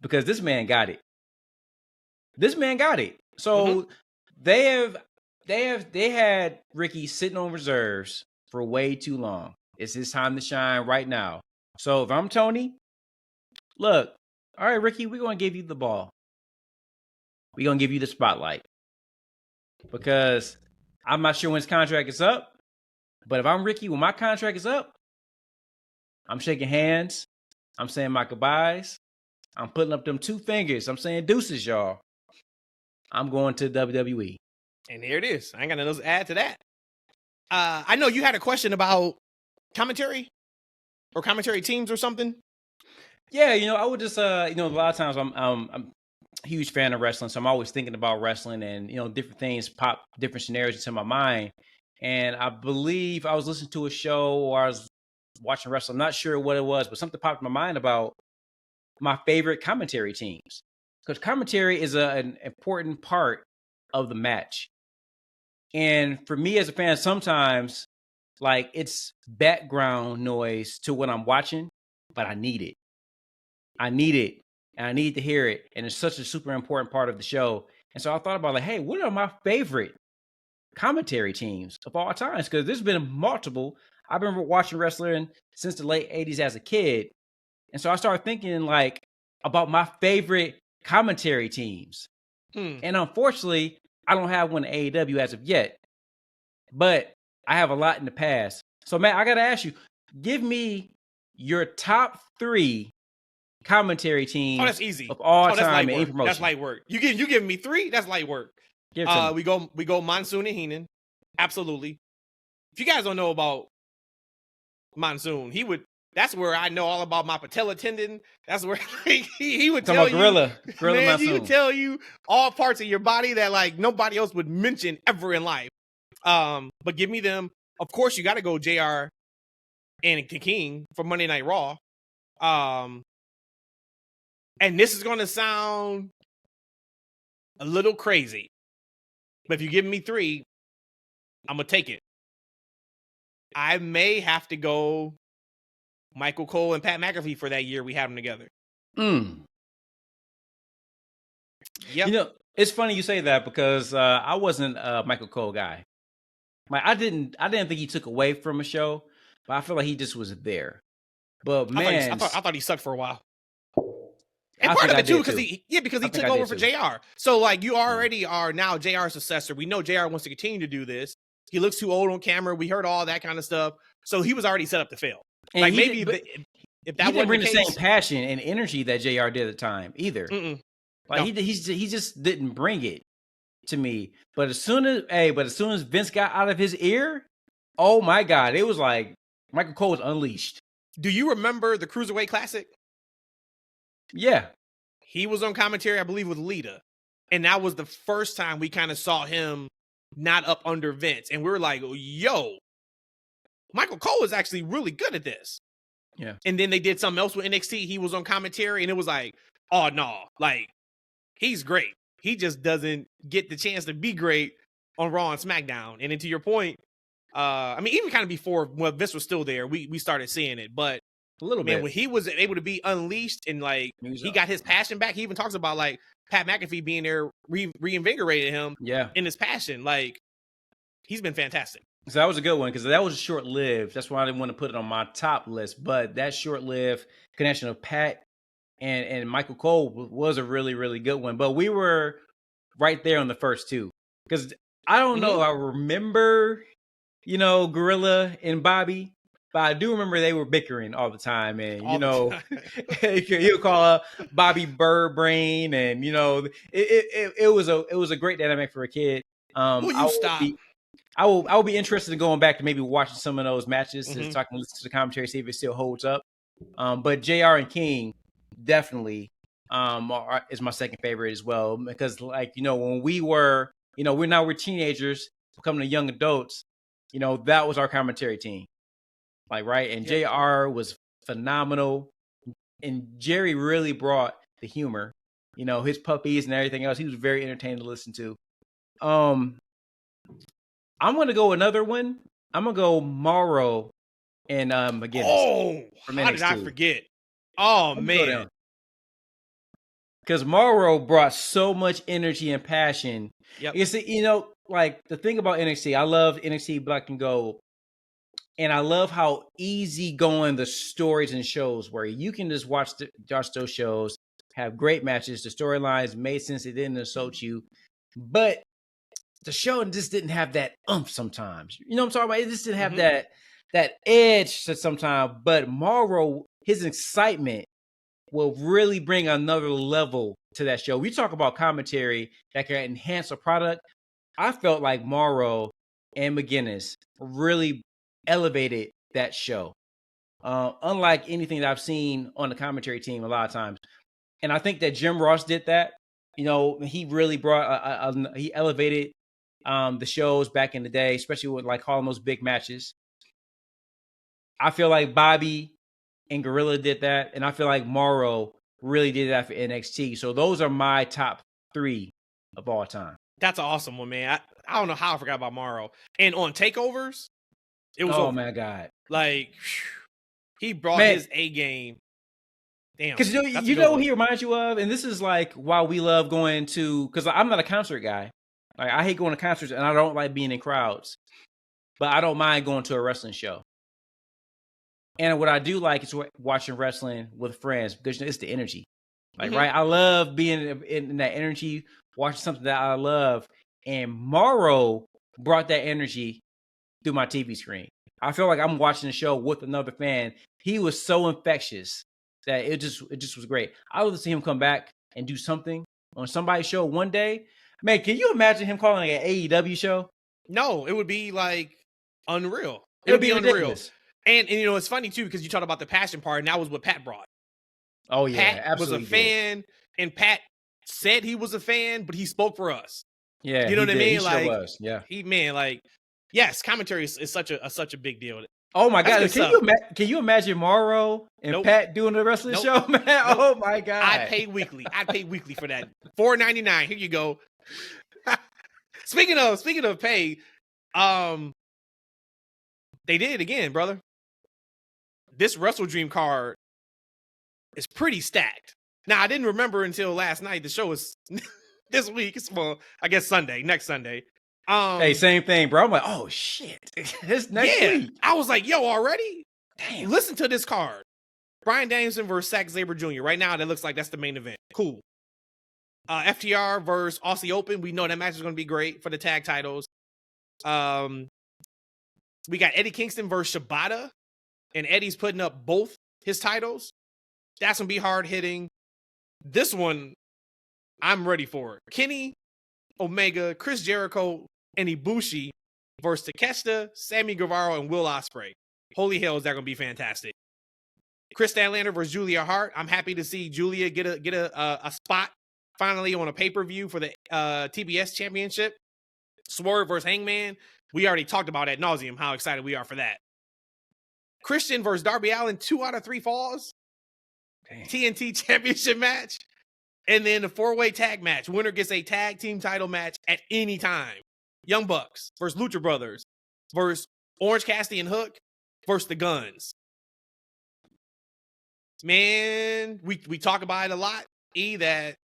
Because this man got it. So they had Ricky sitting on reserves for way too long. It's his time to shine right now. So if I'm Tony, look, all right, Ricky, we're going to give you the ball. We're going to give you the spotlight. Because I'm not sure when his contract is up. But if I'm Ricky, when my contract is up, I'm shaking hands. I'm saying my goodbyes. I'm putting up them 2 fingers. I'm saying deuces, y'all. I'm going to WWE. And there it is. I ain't got nothing else to add to that. I know you had a question about commentary or commentary teams or something. Yeah, I would just, a lot of times I'm a huge fan of wrestling, so I'm always thinking about wrestling, and different things pop different scenarios into my mind. And I believe I was listening to a show or I was watching wrestling. I'm not sure what it was, but something popped in my mind about my favorite commentary teams. because commentary is an important part of the match. And for me as a fan, sometimes like it's background noise to what I'm watching, but I need it. I need it. And I need to hear it. And it's such a super important part of the show. And so I thought about like, hey, what are my favorite commentary teams of all times? Because there's been multiple. I've been watching wrestling since the late 80s as a kid. And so I started thinking like about my favorite commentary teams. And unfortunately, I don't have one in AEW as of yet. But I have a lot in the past. So Matt, I gotta ask you, give me your top 3 commentary teams that's easy. of all time in any promotion. That's light work. You giving me 3? That's light work. Give it to me. We go Monsoon and Heenan. Absolutely. If you guys don't know about Monsoon, that's where I know all about my patella tendon. That's where he would tell you. Gorilla Man, Monsoon. he would tell you all parts of your body that like nobody else would mention ever in life. But give me them. Of course, you got to go JR and King for Monday Night Raw. And this is going to sound a little crazy, but if you give me 3, I'm going to take it. I may have to go Michael Cole and Pat McAfee for that year we had them together. Yep. You know, it's funny you say that because I wasn't a Michael Cole guy. Like I didn't think he took away from a show, but I feel like he just was there. But man, I thought he sucked for a while. And part of it too, because he took over for JR. So like you already are now JR's successor. We know JR wants to continue to do this. He looks too old on camera. We heard all that kind of stuff. So he was already set up to fail. And like maybe if that didn't bring the case, same passion and energy that JR did at the time either. Like no. he just didn't bring it to me. But as soon as Vince got out of his ear, oh my God, it was like Michael Cole was unleashed. Do you remember the Cruiserweight Classic? Yeah. He was on commentary, I believe, with Lita. And that was the first time we kind of saw him not up under Vince. And we were like, yo, Michael Cole is actually really good at this. Yeah. And then they did something else with NXT. He was on commentary and it was like, oh no, like he's great. He just doesn't get the chance to be great on Raw and SmackDown. And then to your point, I mean, even kind of before when Vince was still there, we started seeing it. But a little bit. When he was able to be unleashed and like he got his passion back, he even talks about like Pat McAfee being there reinvigorated him in his passion. Like he's been fantastic. So that was a good one because that was short-lived. That's why I didn't want to put it on my top list. But that short-lived connection of Pat and Michael Cole was a really, really good one. But we were right there on the first 2 because I don't know. I remember, Gorilla and Bobby. But I do remember they were bickering all the time, and he'll call her Bobby Bird Brain, and it was a great dynamic for a kid. Will you stop? I will be interested in going back to maybe watching some of those matches to listen to the commentary, see if it still holds up. But JR and King definitely is my second favorite as well because when we were we're teenagers becoming young adults, that was our commentary team. Like, right. And JR was phenomenal. And Jerry really brought the humor, his puppies and everything else. He was very entertaining to listen to. I'm going to go another one. I'm going to go Morrow and McGinnis. Oh, how did I forget? Oh, man. Because Morrow brought so much energy and passion. Yep. Like the thing about NXT, I love NXT Black and Gold. And I love how easygoing the stories and shows were. You can just watch those shows, have great matches. The storylines made sense. It didn't insult you. But the show just didn't have that oomph sometimes. You know what I'm talking about? It just didn't have that edge sometimes. But Morrow, his excitement will really bring another level to that show. We talk about commentary that can enhance a product. I felt like Morrow and McGinnis really elevated that show, unlike anything that I've seen on the commentary team a lot of times. And I think that Jim Ross did that. He really brought he elevated the shows back in the day, especially with like calling those big matches. I feel like Bobby and Gorilla did that, and I feel like Morrow really did that for NXT. So those are my top 3 of all time. That's an awesome one, man. I don't know how I forgot about Morrow. And on takeovers, it was over. My God. Like, he brought his A game. Damn. Because you know what he reminds you of? And this is like why we love going to, because I'm not a concert guy. Like, I hate going to concerts and I don't like being in crowds. But I don't mind going to a wrestling show. And what I do like is watching wrestling with friends because it's the energy. Like, right? I love being in that energy, watching something that I love. And Morrow brought that energy through my TV screen. I feel like I'm watching a show with another fan. He was so infectious that it just was great. I would love to see him come back and do something on somebody's show one day. Man, can you imagine him calling an AEW show? No, it would be like unreal. It would be unreal. And you know, it's funny too, because you talked about the passion part, and that was what Pat brought. Oh yeah, Pat absolutely was a fan, and Pat said he was a fan, but he spoke for us. Yeah, you know what I mean? He like, sure was. Yeah, yes, commentary is such a big deal. Oh my God, can you imagine Morrow and Pat doing the wrestling show, man? Oh my God, I'd pay weekly for that. $4.99. Here you go. Speaking of pay, they did it again, brother. This WrestleDream card is pretty stacked. Now, I didn't remember until last night. The show is this week. It's, well, I guess next Sunday. Hey, same thing, bro. I'm like, oh shit, it's next week. I was like, yo, already? Damn. Listen to this card. Bryan Danielson versus Zack Sabre Jr. Right now, that looks like that's the main event. Cool. FTR versus Aussie Open. We know that match is going to be great for the tag titles. We got Eddie Kingston versus Shibata, and Eddie's putting up both his titles. That's going to be hard hitting. This one, I'm ready for it. Kenny Omega, Chris Jericho, and Ibushi versus Takeshita, Sammy Guevara, and Will Ospreay. Holy hell, is that going to be fantastic. Chris Statlander versus Julia Hart. I'm happy to see Julia get a spot finally on a pay-per-view for the TBS Championship. Swerve versus Hangman. We already talked about ad nauseum how excited we are for that. Christian versus Darby Allin, 2 out of 3 falls. Damn. TNT Championship match. And then the 4-way tag match. Winner gets a tag team title match at any time. Young Bucks versus Lucha Brothers versus Orange Cassidy and Hook versus the Guns. Man, we talk about it a lot, that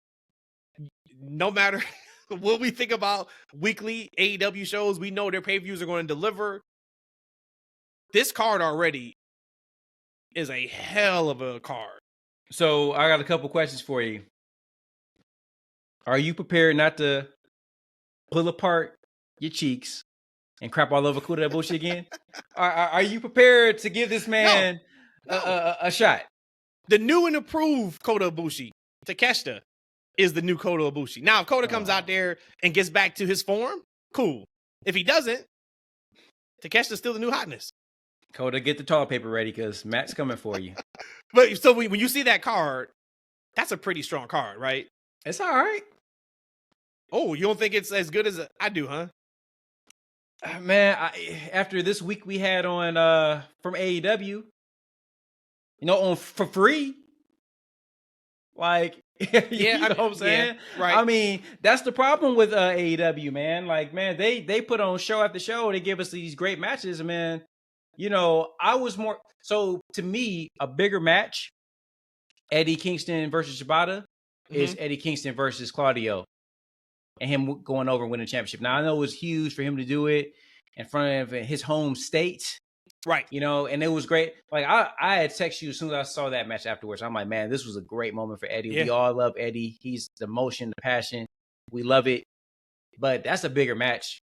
no matter what we think about weekly AEW shows, we know their pay-per-views are going to deliver. This card already is a hell of a card. So I got a couple questions for you. Are you prepared not to pull apart your cheeks and crap all over Kota Ibushi again? Are you prepared to give this man a shot? The new and improved Kota Ibushi, Takeshita, is the new Kota Ibushi. Now, if Kota comes out there and gets back to his form, cool. If he doesn't, Takeshita's still the new hotness. Kota, get the toilet paper ready because Matt's coming for you. But so when you see that card, that's a pretty strong card, right? It's all right. Oh, you don't think it's as good as I do, huh? Man, after this week we had on from AEW, for free, like, you know what I'm saying? Yeah, right. I mean, that's the problem with AEW, man. Like, man, they put on show after show. They give us these great matches, man. I was more so, to me, a bigger match, Eddie Kingston versus Shibata, is Eddie Kingston versus Claudio, and him going over and winning the championship. Now, I know it was huge for him to do it in front of his home state. Right. And it was great. Like, I had texted you as soon as I saw that match afterwards. I'm like, man, this was a great moment for Eddie. Yeah. We all love Eddie. He's the emotion, the passion. We love it. But that's a bigger match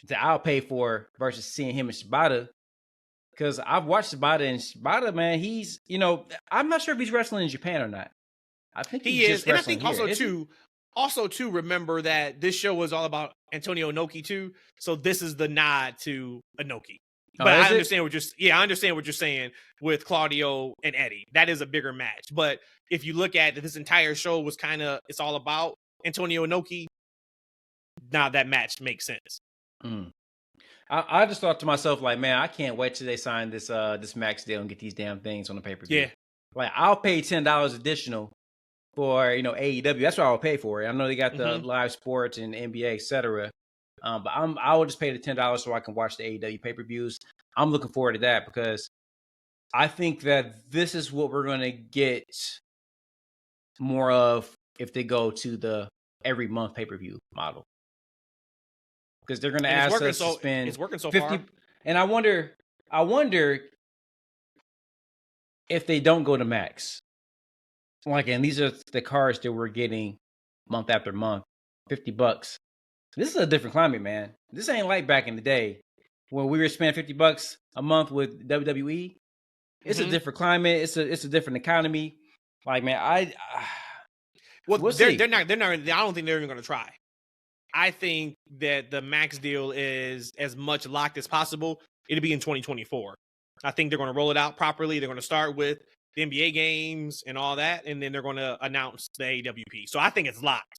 that I'll pay for versus seeing him and Shibata. Because I've watched Shibata, and Shibata, man, he's, I'm not sure if he's wrestling in Japan or not. I think he is. And I think also too, remember that this show was all about Antonio Inoki too. So this is the nod to Inoki. But I understand what you're saying with Claudio and Eddie. That is a bigger match. But if you look at this entire show was it's all about Antonio Inoki. Now that match makes sense. I just thought to myself, like, man, I can't wait till they sign this max deal and get these damn things on the pay-per-view. Yeah. Like, I'll pay $10 additional for AEW. That's what I would pay for it. I know they got the Mhm. live sports and NBA, etc. But I would just pay the $10 so I can watch the AEW pay-per-views. I'm looking forward to that because I think that this is what we're going to get more of if they go to the every month pay-per-view model. Because they're going to And it's ask working us to spend it's working so 50. far. And I wonder if they don't go to max. Like, and these are the cards that we're getting month after month, $50. This is a different climate, man. This ain't like back in the day when we were spending $50 a month with WWE. It's a Mhm. different climate. It's a different economy. Like, man, Well, we'll they're see. not. I don't think they're even going to try. I think that the max deal is as much locked as possible. It'll be in 2024. I think they're going to roll it out properly. They're going to start with the NBA games and all that, and then they're going to announce the AWP. So I think it's locked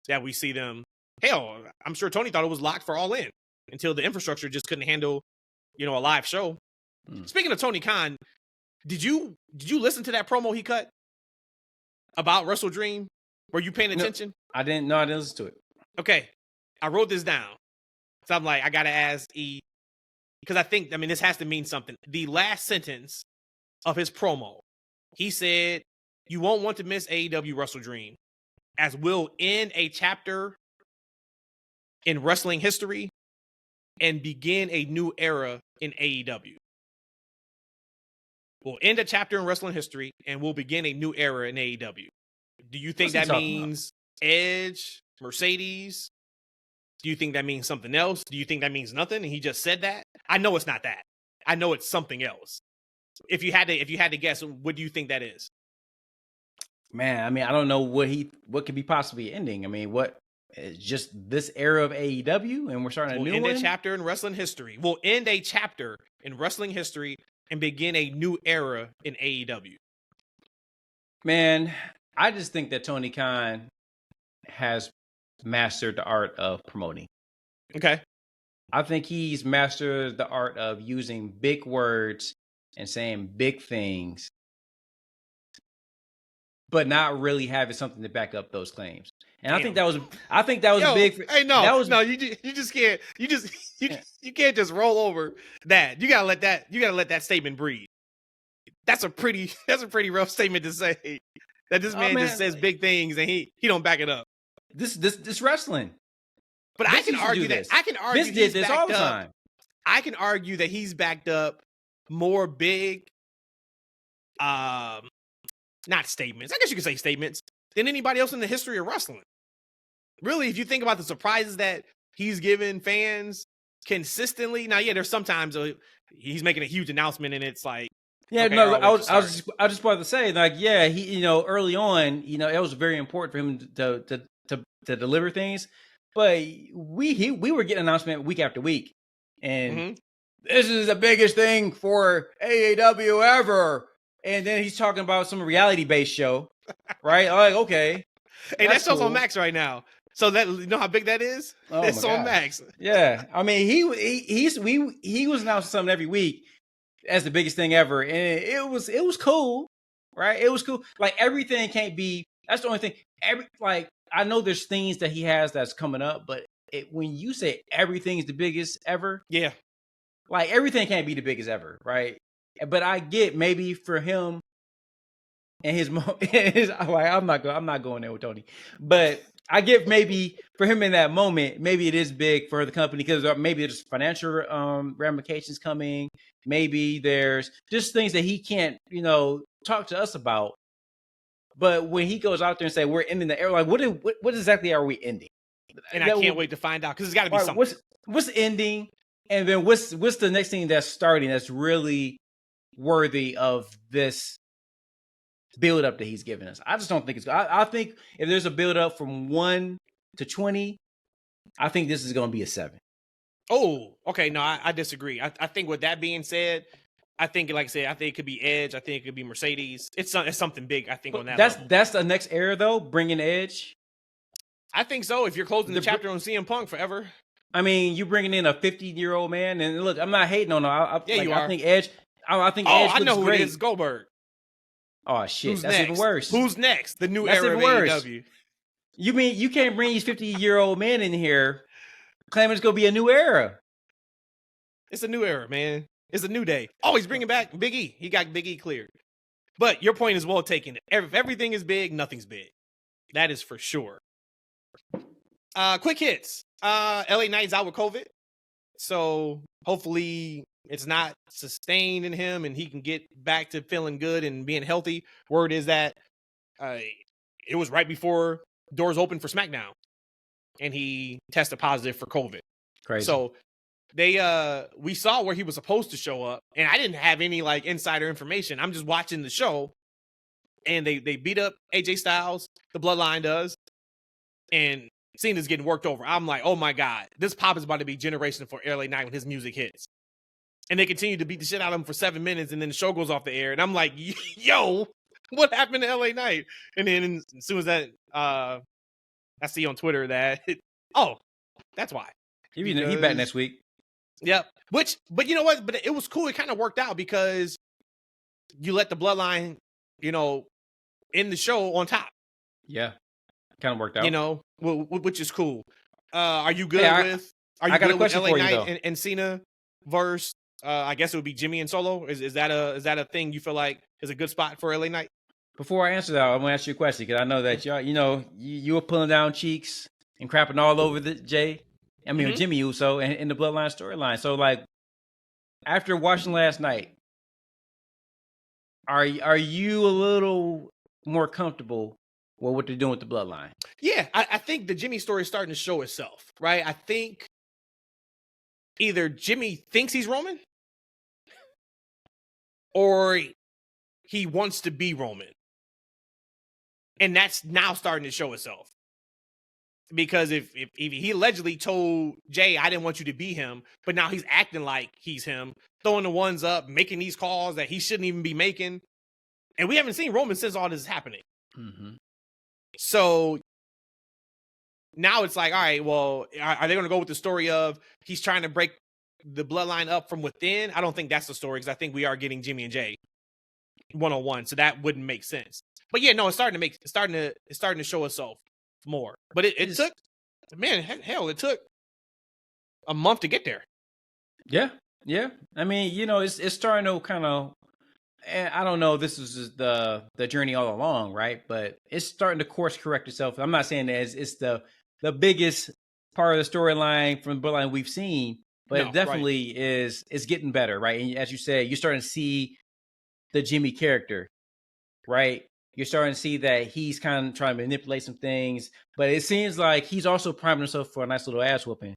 that we see them. Hell, I'm sure Tony thought it was locked for All In until the infrastructure just couldn't handle, a live show. Speaking of Tony Khan, did you listen to that promo he cut about WrestleDream? Were you paying attention? I didn't know. I didn't listen to it. Okay, I wrote this down. So I'm like, I gotta ask E, because this has to mean something. The last sentence of his promo, he said, "You won't want to miss AEW WrestleDream, as we'll end a chapter in wrestling history and begin a new era in AEW. We'll end a chapter in wrestling history and we'll begin a new era in AEW." Do you think What's he that talking means Edge, Mercedes? Do you think that means something else? Do you think that means nothing? And he just said that? I know it's not that. I know it's something else. If you had to guess, what do you think that is? Man, I don't know what could be possibly ending. What is just this era of AEW and we're starting a new one? We'll end a chapter in wrestling history. We'll end a chapter in wrestling history and begin a new era in AEW. Man, I just think that Tony Khan has mastered the art of promoting. Okay. I think he's mastered the art of using big words and saying big things, but not really having something to back up those claims. And I think that was big. Hey, no, you just can't. You can't just roll over that. You gotta let that statement breathe. That's a pretty rough statement to say. That this man just says big things and he don't back it up. This wrestling. But I can argue that Vince did this all the time. I can argue that he's backed up more big, not statements. I guess you could say statements than anybody else in the history of wrestling. Really, if you think about the surprises that he's given fans consistently. Now, yeah, there's sometimes he's making a huge announcement and it's like, yeah, okay, no, I was just about to say, like, yeah, he, early on, it was very important for him to deliver things, but we were getting announcement week after week, and this is the biggest thing for AEW ever, and then he's talking about some reality-based show, right? Like, okay, hey, that show's on Max right now. So that, you know how big that is? Oh, it's on Max. Yeah, he was announcing something every week as the biggest thing ever, and it was cool, right? It was cool. Like, everything can't be. That's the only thing. I know there's things that he has that's coming up, but when you say everything is the biggest ever, yeah, like, everything can't be the biggest ever, right? But I get maybe for him and his I'm not going there with Tony, but I get maybe for him in that moment, maybe it is big for the company because maybe there's financial ramifications coming. Maybe there's just things that he can't, talk to us about. But when he goes out there and say we're ending the era, like what exactly are we ending? And I can't wait to find out because it's got to be something. What's ending, and then what's the next thing that's starting that's really worthy of this build up that he's given us? I just don't think it's. I think if there's a build up from 1 to 20, I think this is going to be a 7. Oh, okay. No, I disagree. I think with that being said, I think, like I said, I think it could be Edge. I think it could be Mercedes. It's something big. I think on that. That's the next era though. Bringing Edge. I think so. If you're closing the chapter on CM Punk forever. You bringing in a 50-year-old man, and look, I'm not hating on him. You are. I think Edge. I think Edge. Looks I know who great. it is. Goldberg. Oh shit, Who's that's next? even worse. Who's next? The new That's era of even worse. AEW. You mean you can't bring these 50-year-old men in here claiming it's gonna be a new era? It's a new era, man. It's a new day. Oh, he's bringing back Big E. He got Big E cleared. But your point is well taken. If everything is big, nothing's big. That is for sure. Quick hits. LA Knight's out with COVID. So hopefully it's not sustained in him and he can get back to feeling good and being healthy. Word is that it was right before doors open for SmackDown and he tested positive for COVID. Crazy. So we saw where he was supposed to show up, and I didn't have any like insider information. I'm just watching the show, and they beat up AJ Styles, the Bloodline does, and Cena's getting worked over. I'm like, oh my god, this pop is about to be generational for LA Knight when his music hits. And they continue to beat the shit out of him for 7 minutes, and then the show goes off the air, and I'm like, yo, what happened to LA Knight? And then as soon as that, I see on Twitter that, oh, that's why. He back next week. Yep. But you know what? But it was cool. It kind of worked out because you let the Bloodline, in the show on top. Yeah. Kind of worked out. Which is cool. Are you good with? Are you I got good a question with LA for you, Knight and Cena versus? I guess it would be Jimmy and Solo. Is that a thing you feel like is a good spot for LA Knight? Before I answer that, I'm gonna ask you a question because I know that you were pulling down cheeks and crapping all over the Jimmy Uso and in the Bloodline storyline. So, like, after watching last night, are you a little more comfortable with what they're doing with the Bloodline? Yeah, I think the Jimmy story is starting to show itself, right? I think either Jimmy thinks he's Roman or he wants to be Roman. And that's now starting to show itself. Because if he allegedly told Jay, I didn't want you to be him, but now he's acting like he's him, throwing the ones up, making these calls that he shouldn't even be making. And we haven't seen Roman since all this is happening. Mm-hmm. So now it's like, all right, well, are they going to go with the story of he's trying to break the Bloodline up from within? I don't think that's the story because I think we are getting Jimmy and Jay one-on-one. So that wouldn't make sense. But yeah, no, it's starting to show itself more. But it took, man, hell, it took a month to get there. Yeah. I mean, it's starting to kind of, I don't know, this is the journey all along, right? But it's starting to course correct itself. I'm not saying that it's the biggest part of the storyline from the Bloodline we've seen, but it definitely is getting better, right? And as you said, you're starting to see the Jimmy character, right? You're starting to see that he's kind of trying to manipulate some things, but it seems like he's also priming himself for a nice little ass whooping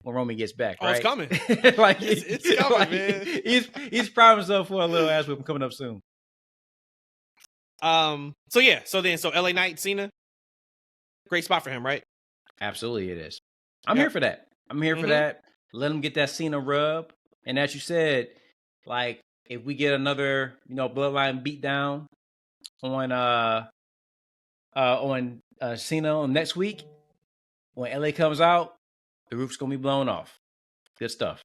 when Roman gets back, right? Oh, it's coming. Like it's coming, man. He's priming himself for a little ass whooping coming up soon. So LA Knight, Cena, great spot for him, right? Absolutely, it is. I'm here for that. For that. Let him get that Cena rub, and as you said, like if we get another, Bloodline beatdown on Cena next week, when LA comes out, the roof's gonna be blown off. Good stuff.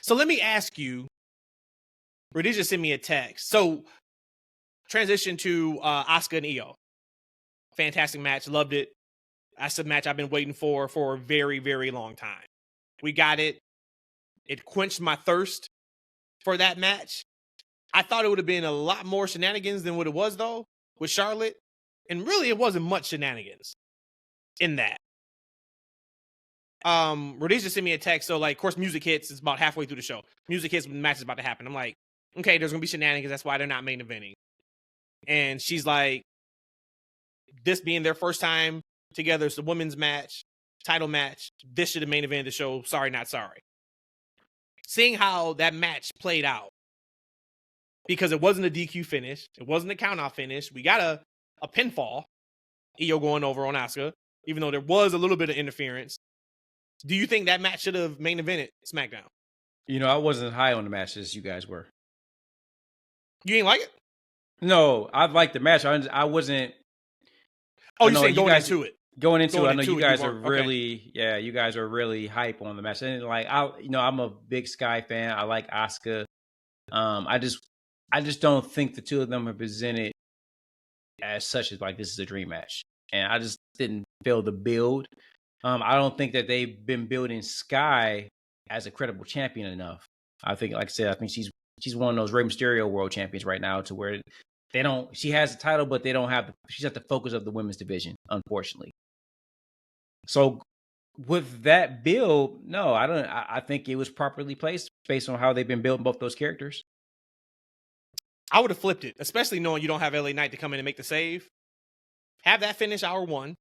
So let me ask you, Rudy just sent me a text. So transition to Asuka and Io. Fantastic match, loved it. That's a match I've been waiting for a very, very long time. We got it. It quenched my thirst for that match. I thought it would have been a lot more shenanigans than what it was, though, with Charlotte. And really, it wasn't much shenanigans in that. Rhodesia sent me a text. So, like, of course, music hits. It's about halfway through the show. Music hits when the match is about to happen. I'm like, okay, there's going to be shenanigans. That's why they're not main eventing. And she's like, this being their first time together, it's the women's match, title match. This should have main evented the show. Sorry, not sorry. Seeing how that match played out, because it wasn't a DQ finish, it wasn't a count-out finish. We got a pinfall, Io going over on Asuka, even though there was a little bit of interference. Do you think that match should have main evented SmackDown? I wasn't high on the match as you guys were. You ain't like it? No, I liked the match. I wasn't. Oh, you're saying going into it? Going into it, I know you guys are really, you guys are really hype on the match. And like, I'm a big Sky fan. I like Asuka. I just don't think the two of them have presented as such as like this is a dream match, and I just didn't feel the build. I don't think that they've been building Sky as a credible champion enough. I think, like I said, I think she's one of those Rey Mysterio world champions right now, to where they don't. She has the title, but they don't have. She's at the focus of the women's division, unfortunately. So with that build, no, I don't. I think it was properly placed based on how they've been building both those characters. I would have flipped it, especially knowing you don't have LA Knight to come in and make the save. Have that finish hour 1,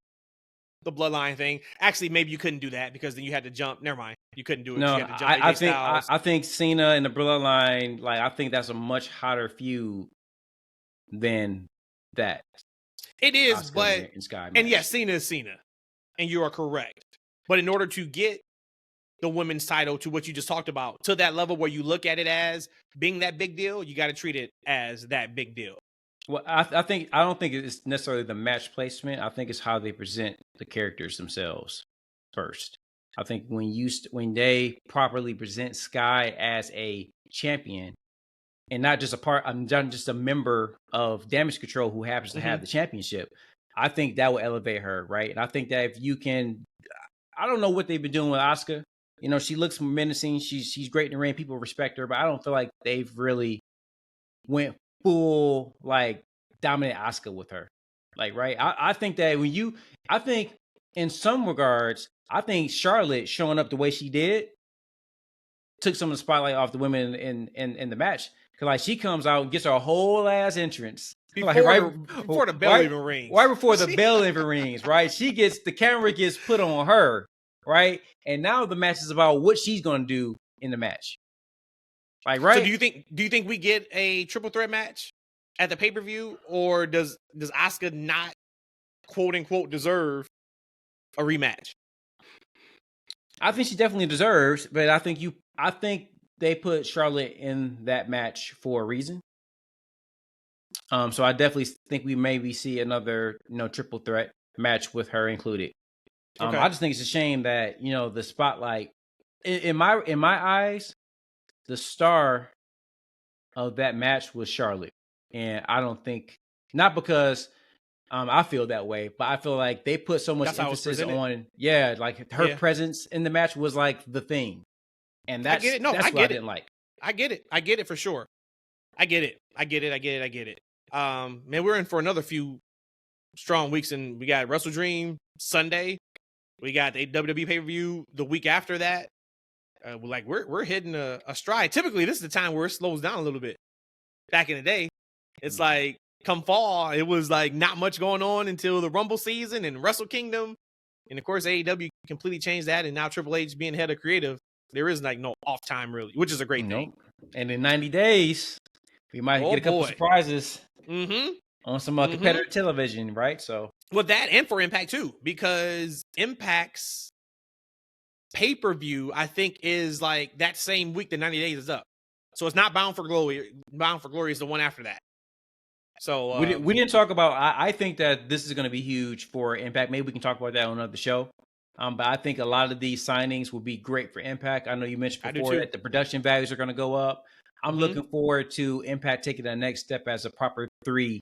the Bloodline thing. Actually, maybe you couldn't do that because then you had to jump. Never mind, you couldn't do it. No, you had to jump I think Cena and the Bloodline, like I think that's a much hotter feud than that. It is, Asuka but and Sky and match. yes, Cena is Cena, and you are correct. But in order to get the women's title to what you just talked about, to that level where you look at it as being that big deal, you got to treat it as that big deal. Well, I don't think it's necessarily the match placement. I think it's how they present the characters themselves first. I think when they properly present Sky as a champion and not just not just a member of Damage Control who happens to have the championship, I think that will elevate her, right? And I think that if you can, I don't know what they've been doing with Asuka. You know, she looks menacing. She's great in the ring. People respect her, but I don't feel like they've really went full like dominant Asuka with her. Like, right? I think that I think in some regards, I think Charlotte showing up the way she did took some of the spotlight off the women in the match. Cause like she comes out and gets her whole ass entrance. Before, before the bell even rings. Right before the bell even rings, right? The camera gets put on her, right? And now the match is about what she's gonna do in the match. Like, right? So do you think we get a triple threat match at the pay-per-view, or does Asuka not quote unquote deserve a rematch? I think she definitely deserves, but I think they put Charlotte in that match for a reason. So I definitely think we maybe see another, triple threat match with her included. Okay. I just think it's a shame that, the spotlight in my eyes, the star of that match was Charlotte. And I don't think, not because I feel that way, but I feel like they put so much emphasis on, like her presence in the match was like the thing. And that's, I didn't like. I get it for sure. I get it. Man, we're in for another few strong weeks, and we got WrestleDream Sunday. We got the WWE pay-per-view the week after that. We're hitting a stride. Typically, this is the time where it slows down a little bit. Back in the day, it's like come fall, it was like not much going on until the Rumble season and Wrestle Kingdom, and of course AEW completely changed that. And now Triple H being head of creative, there is like no off time really, which is a great thing. And in 90 days, we might get a couple surprises on some competitive television, right? So, well, that and for Impact too, because Impact's pay-per-view, I think, is like that same week the 90 days is up. So it's not Bound for Glory. Bound for Glory is the one after that. So we didn't talk about. I think that this is going to be huge for Impact. Maybe we can talk about that on another show. But I think a lot of these signings will be great for Impact. I know you mentioned before that the production values are going to go up. I'm looking forward to Impact taking the next step as a proper 3.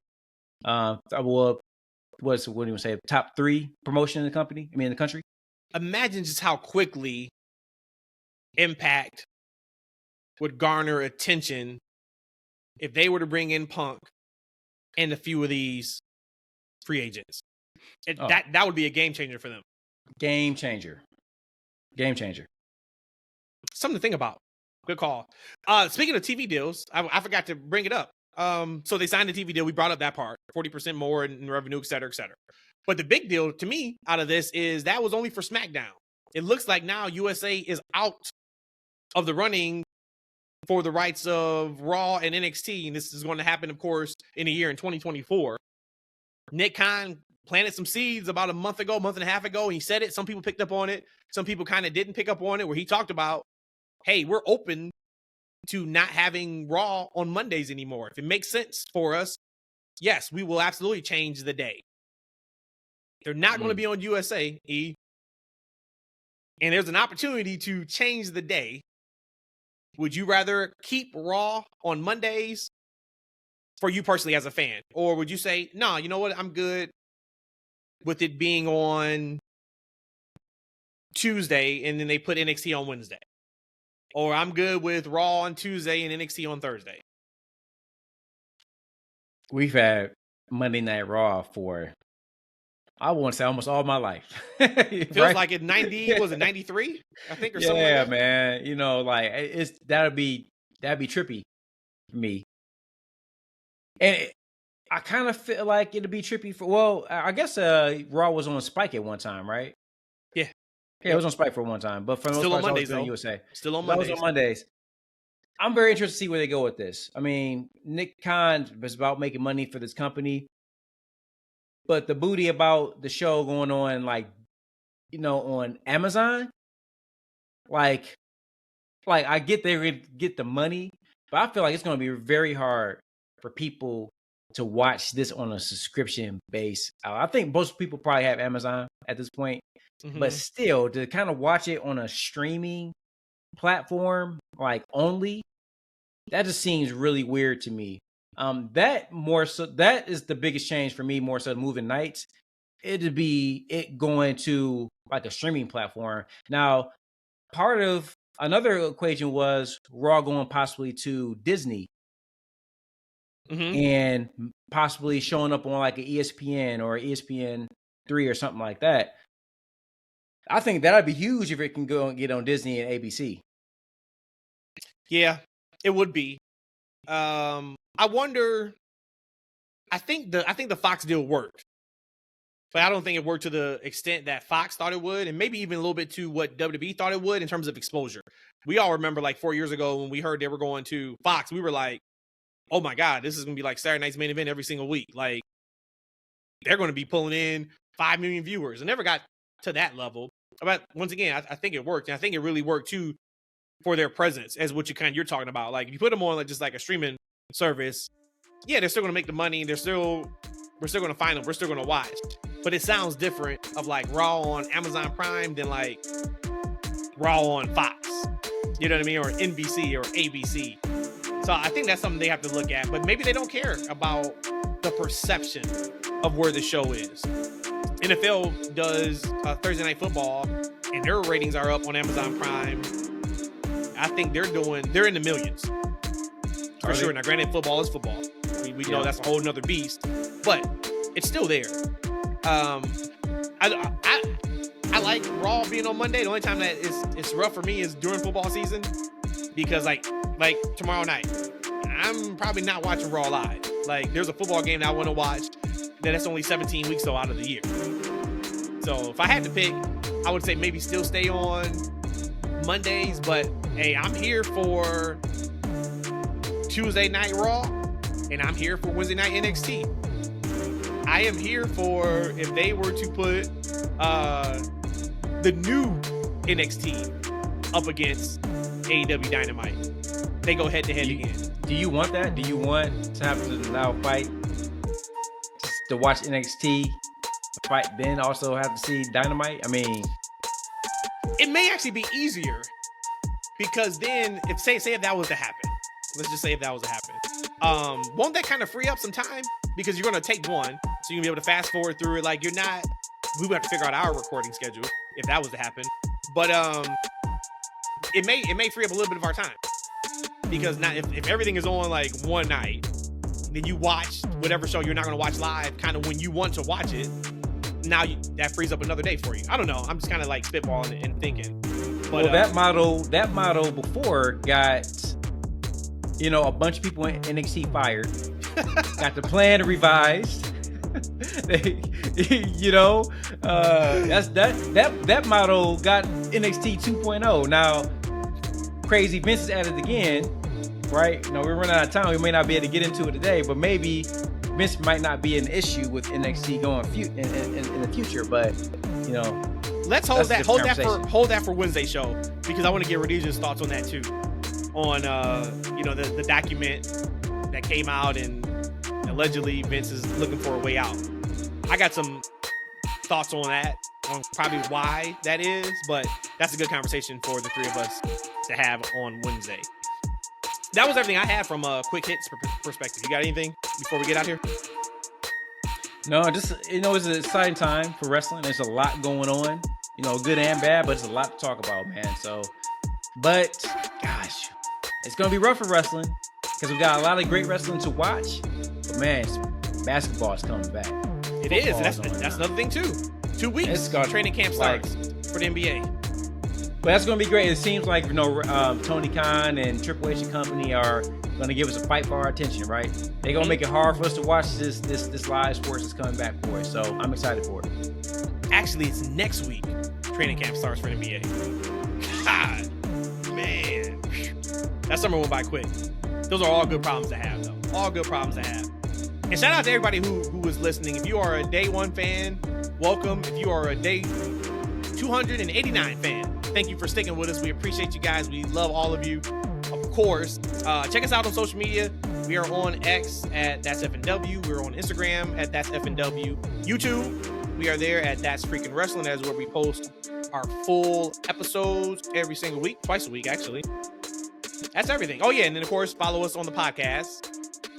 What do you say? Top 3 promotion in the company? I mean, in the country. Imagine just how quickly Impact would garner attention if they were to bring in Punk and a few of these free agents. That would be a game changer for them. Game changer. Something to think about. Good call. Speaking of TV deals, I forgot to bring it up. So they signed a TV deal. We brought up that part, 40% more in revenue, et cetera, et cetera. But the big deal to me out of this is that was only for SmackDown. It looks like now USA is out of the running for the rights of Raw and NXT. And this is going to happen, of course, in a year in 2024. Nick Khan planted some seeds about a month and a half ago. And he said it. Some people picked up on it. Some people kind of didn't pick up on it, where he talked about, hey, we're open to not having Raw on Mondays anymore. If it makes sense for us, yes, we will absolutely change the day. They're not going to be on USA, E. And there's an opportunity to change the day. Would you rather keep Raw on Mondays for you personally as a fan? Or would you say, no, you know what? I'm good with it being on Tuesday and then they put NXT on Wednesday. Or I'm good with Raw on Tuesday and NXT on Thursday. We've had Monday Night Raw for, I want to say, almost all my life. Feels right? like it 90, was it 93? I think, or something Yeah, like that. man. You know, like that'd be trippy for me. And I kind of feel like it'd be trippy for, well, I guess Raw was on Spike at one time, right? Yeah. Yeah, it was on Spike for one time, but for the most Still on part, Mondays, it's on though. USA. Still on That Mondays. was on Mondays. I'm very interested to see where they go with this. I mean, Nick Khan was about making money for this company, but the booty about the show going on, like, you know, on Amazon, like I get they're gonna get the money, but I feel like it's gonna be very hard for people to watch this on a subscription base. I think most people probably have Amazon at this point, but still, to kind of watch it on a streaming platform, like only, that just seems really weird to me. That is the biggest change for me, more so moving nights. It'd be it going to like a streaming platform. Now, part of another equation was Raw going possibly to Disney and possibly showing up on like an ESPN or ESPN3 or something like that. I think that'd be huge if it can go and get on Disney and ABC. Yeah, it would be. I wonder. I think the Fox deal worked, but I don't think it worked to the extent that Fox thought it would, and maybe even a little bit to what WWE thought it would in terms of exposure. We all remember like 4 years ago when we heard they were going to Fox, we were like, "Oh my God, this is going to be like Saturday Night's Main Event every single week." Like they're going to be pulling in 5 million viewers, and never got to that level. But once again, I think it worked, and I think it really worked too for their presence, as what you're talking about. Like if you put them on like just like a streaming service, yeah, they're still going to make the money. We're still going to find them. We're still going to watch. But it sounds different of like Raw on Amazon Prime than like Raw on Fox. You know what I mean? Or NBC or ABC. So I think that's something they have to look at. But maybe they don't care about the perception of where the show is. NFL does Thursday Night Football, and their ratings are up on Amazon Prime. I think they're in the millions. For sure. Now, granted, football is football. We know that's a whole nother beast, but it's still there. I like Raw being on Monday. The only time that it's rough for me is during football season, because like tomorrow night, I'm probably not watching Raw live. Like there's a football game that I want to watch that's only 17 weeks out of the year. So if I had to pick, I would say maybe still stay on Mondays, but hey, I'm here for Tuesday Night Raw, and I'm here for Wednesday Night NXT. I am here for if they were to put the new NXT up against AEW Dynamite. They go head to head again. Do you want that? Do you want to have to now fight to watch NXT fight, then also have to see Dynamite? I mean, it may actually be easier, because then if say if that was to happen, let's just say if that was to happen, won't that kind of free up some time? Because you're going to take one, so you're going to be able to fast forward through it. Like we would have to figure out our recording schedule if that was to happen. But it may free up a little bit of our time, because now if everything is on like one night, then you watch whatever show you're not going to watch live kind of when you want to watch it. Now that frees up another day for you. I don't know. I'm just kind of like spitballing and thinking. But, well, that model before got, you know, a bunch of people in NXT fired, got the plan revised. You know, that model got NXT 2.0. Now, crazy Vince is at it again, right? Now we're running out of time. We may not be able to get into it today, but maybe Vince might not be an issue with NXT going in the future. But you know, let's hold that for Wednesday show, because I want to get Rhodesia's thoughts on that too. On the document that came out, and allegedly Vince is looking for a way out. I got some thoughts on that, on probably why that is, but that's a good conversation for the three of us to have on Wednesday. that was everything I had from a quick hits perspective. You got anything before we get out here? No, just, it's an exciting time for wrestling. There's a lot going on, good and bad, but it's a lot to talk about, man. So, but gosh, it's going to be rough for wrestling because we got a lot of great wrestling to watch. But man, basketball is coming back. It is. That's another thing too. 2 weeks training camp starts for the NBA. But that's going to be great. It seems like Tony Khan and Triple H and company are going to give us a fight for our attention, right? They're going to make it hard for us to watch this live sports that's coming back for us. So I'm excited for it. Actually, it's next week. Training camp starts for the NBA. God, man, that summer went by quick. Those are all good problems to have, though. All good problems to have. And shout out to everybody who is listening. If you are a day one fan, welcome. If you are a day 289 fan, thank you for sticking with us. We appreciate you guys. We love all of you. Of course, check us out on social media. We are on X at That's FNW. We're on Instagram at That's FNW. YouTube, we are there at That's Freakin Wrestling. That is where we post our full episodes every single week, twice a week, actually. That's everything. Oh, yeah. And then, of course, follow us on the podcast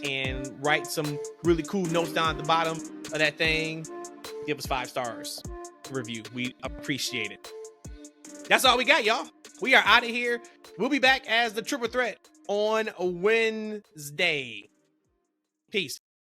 and write some really cool notes down at the bottom of that thing. Give us 5 stars review. We appreciate it. That's all we got, y'all. We are out of here. We'll be back as the Triple Threat on Wednesday. Peace.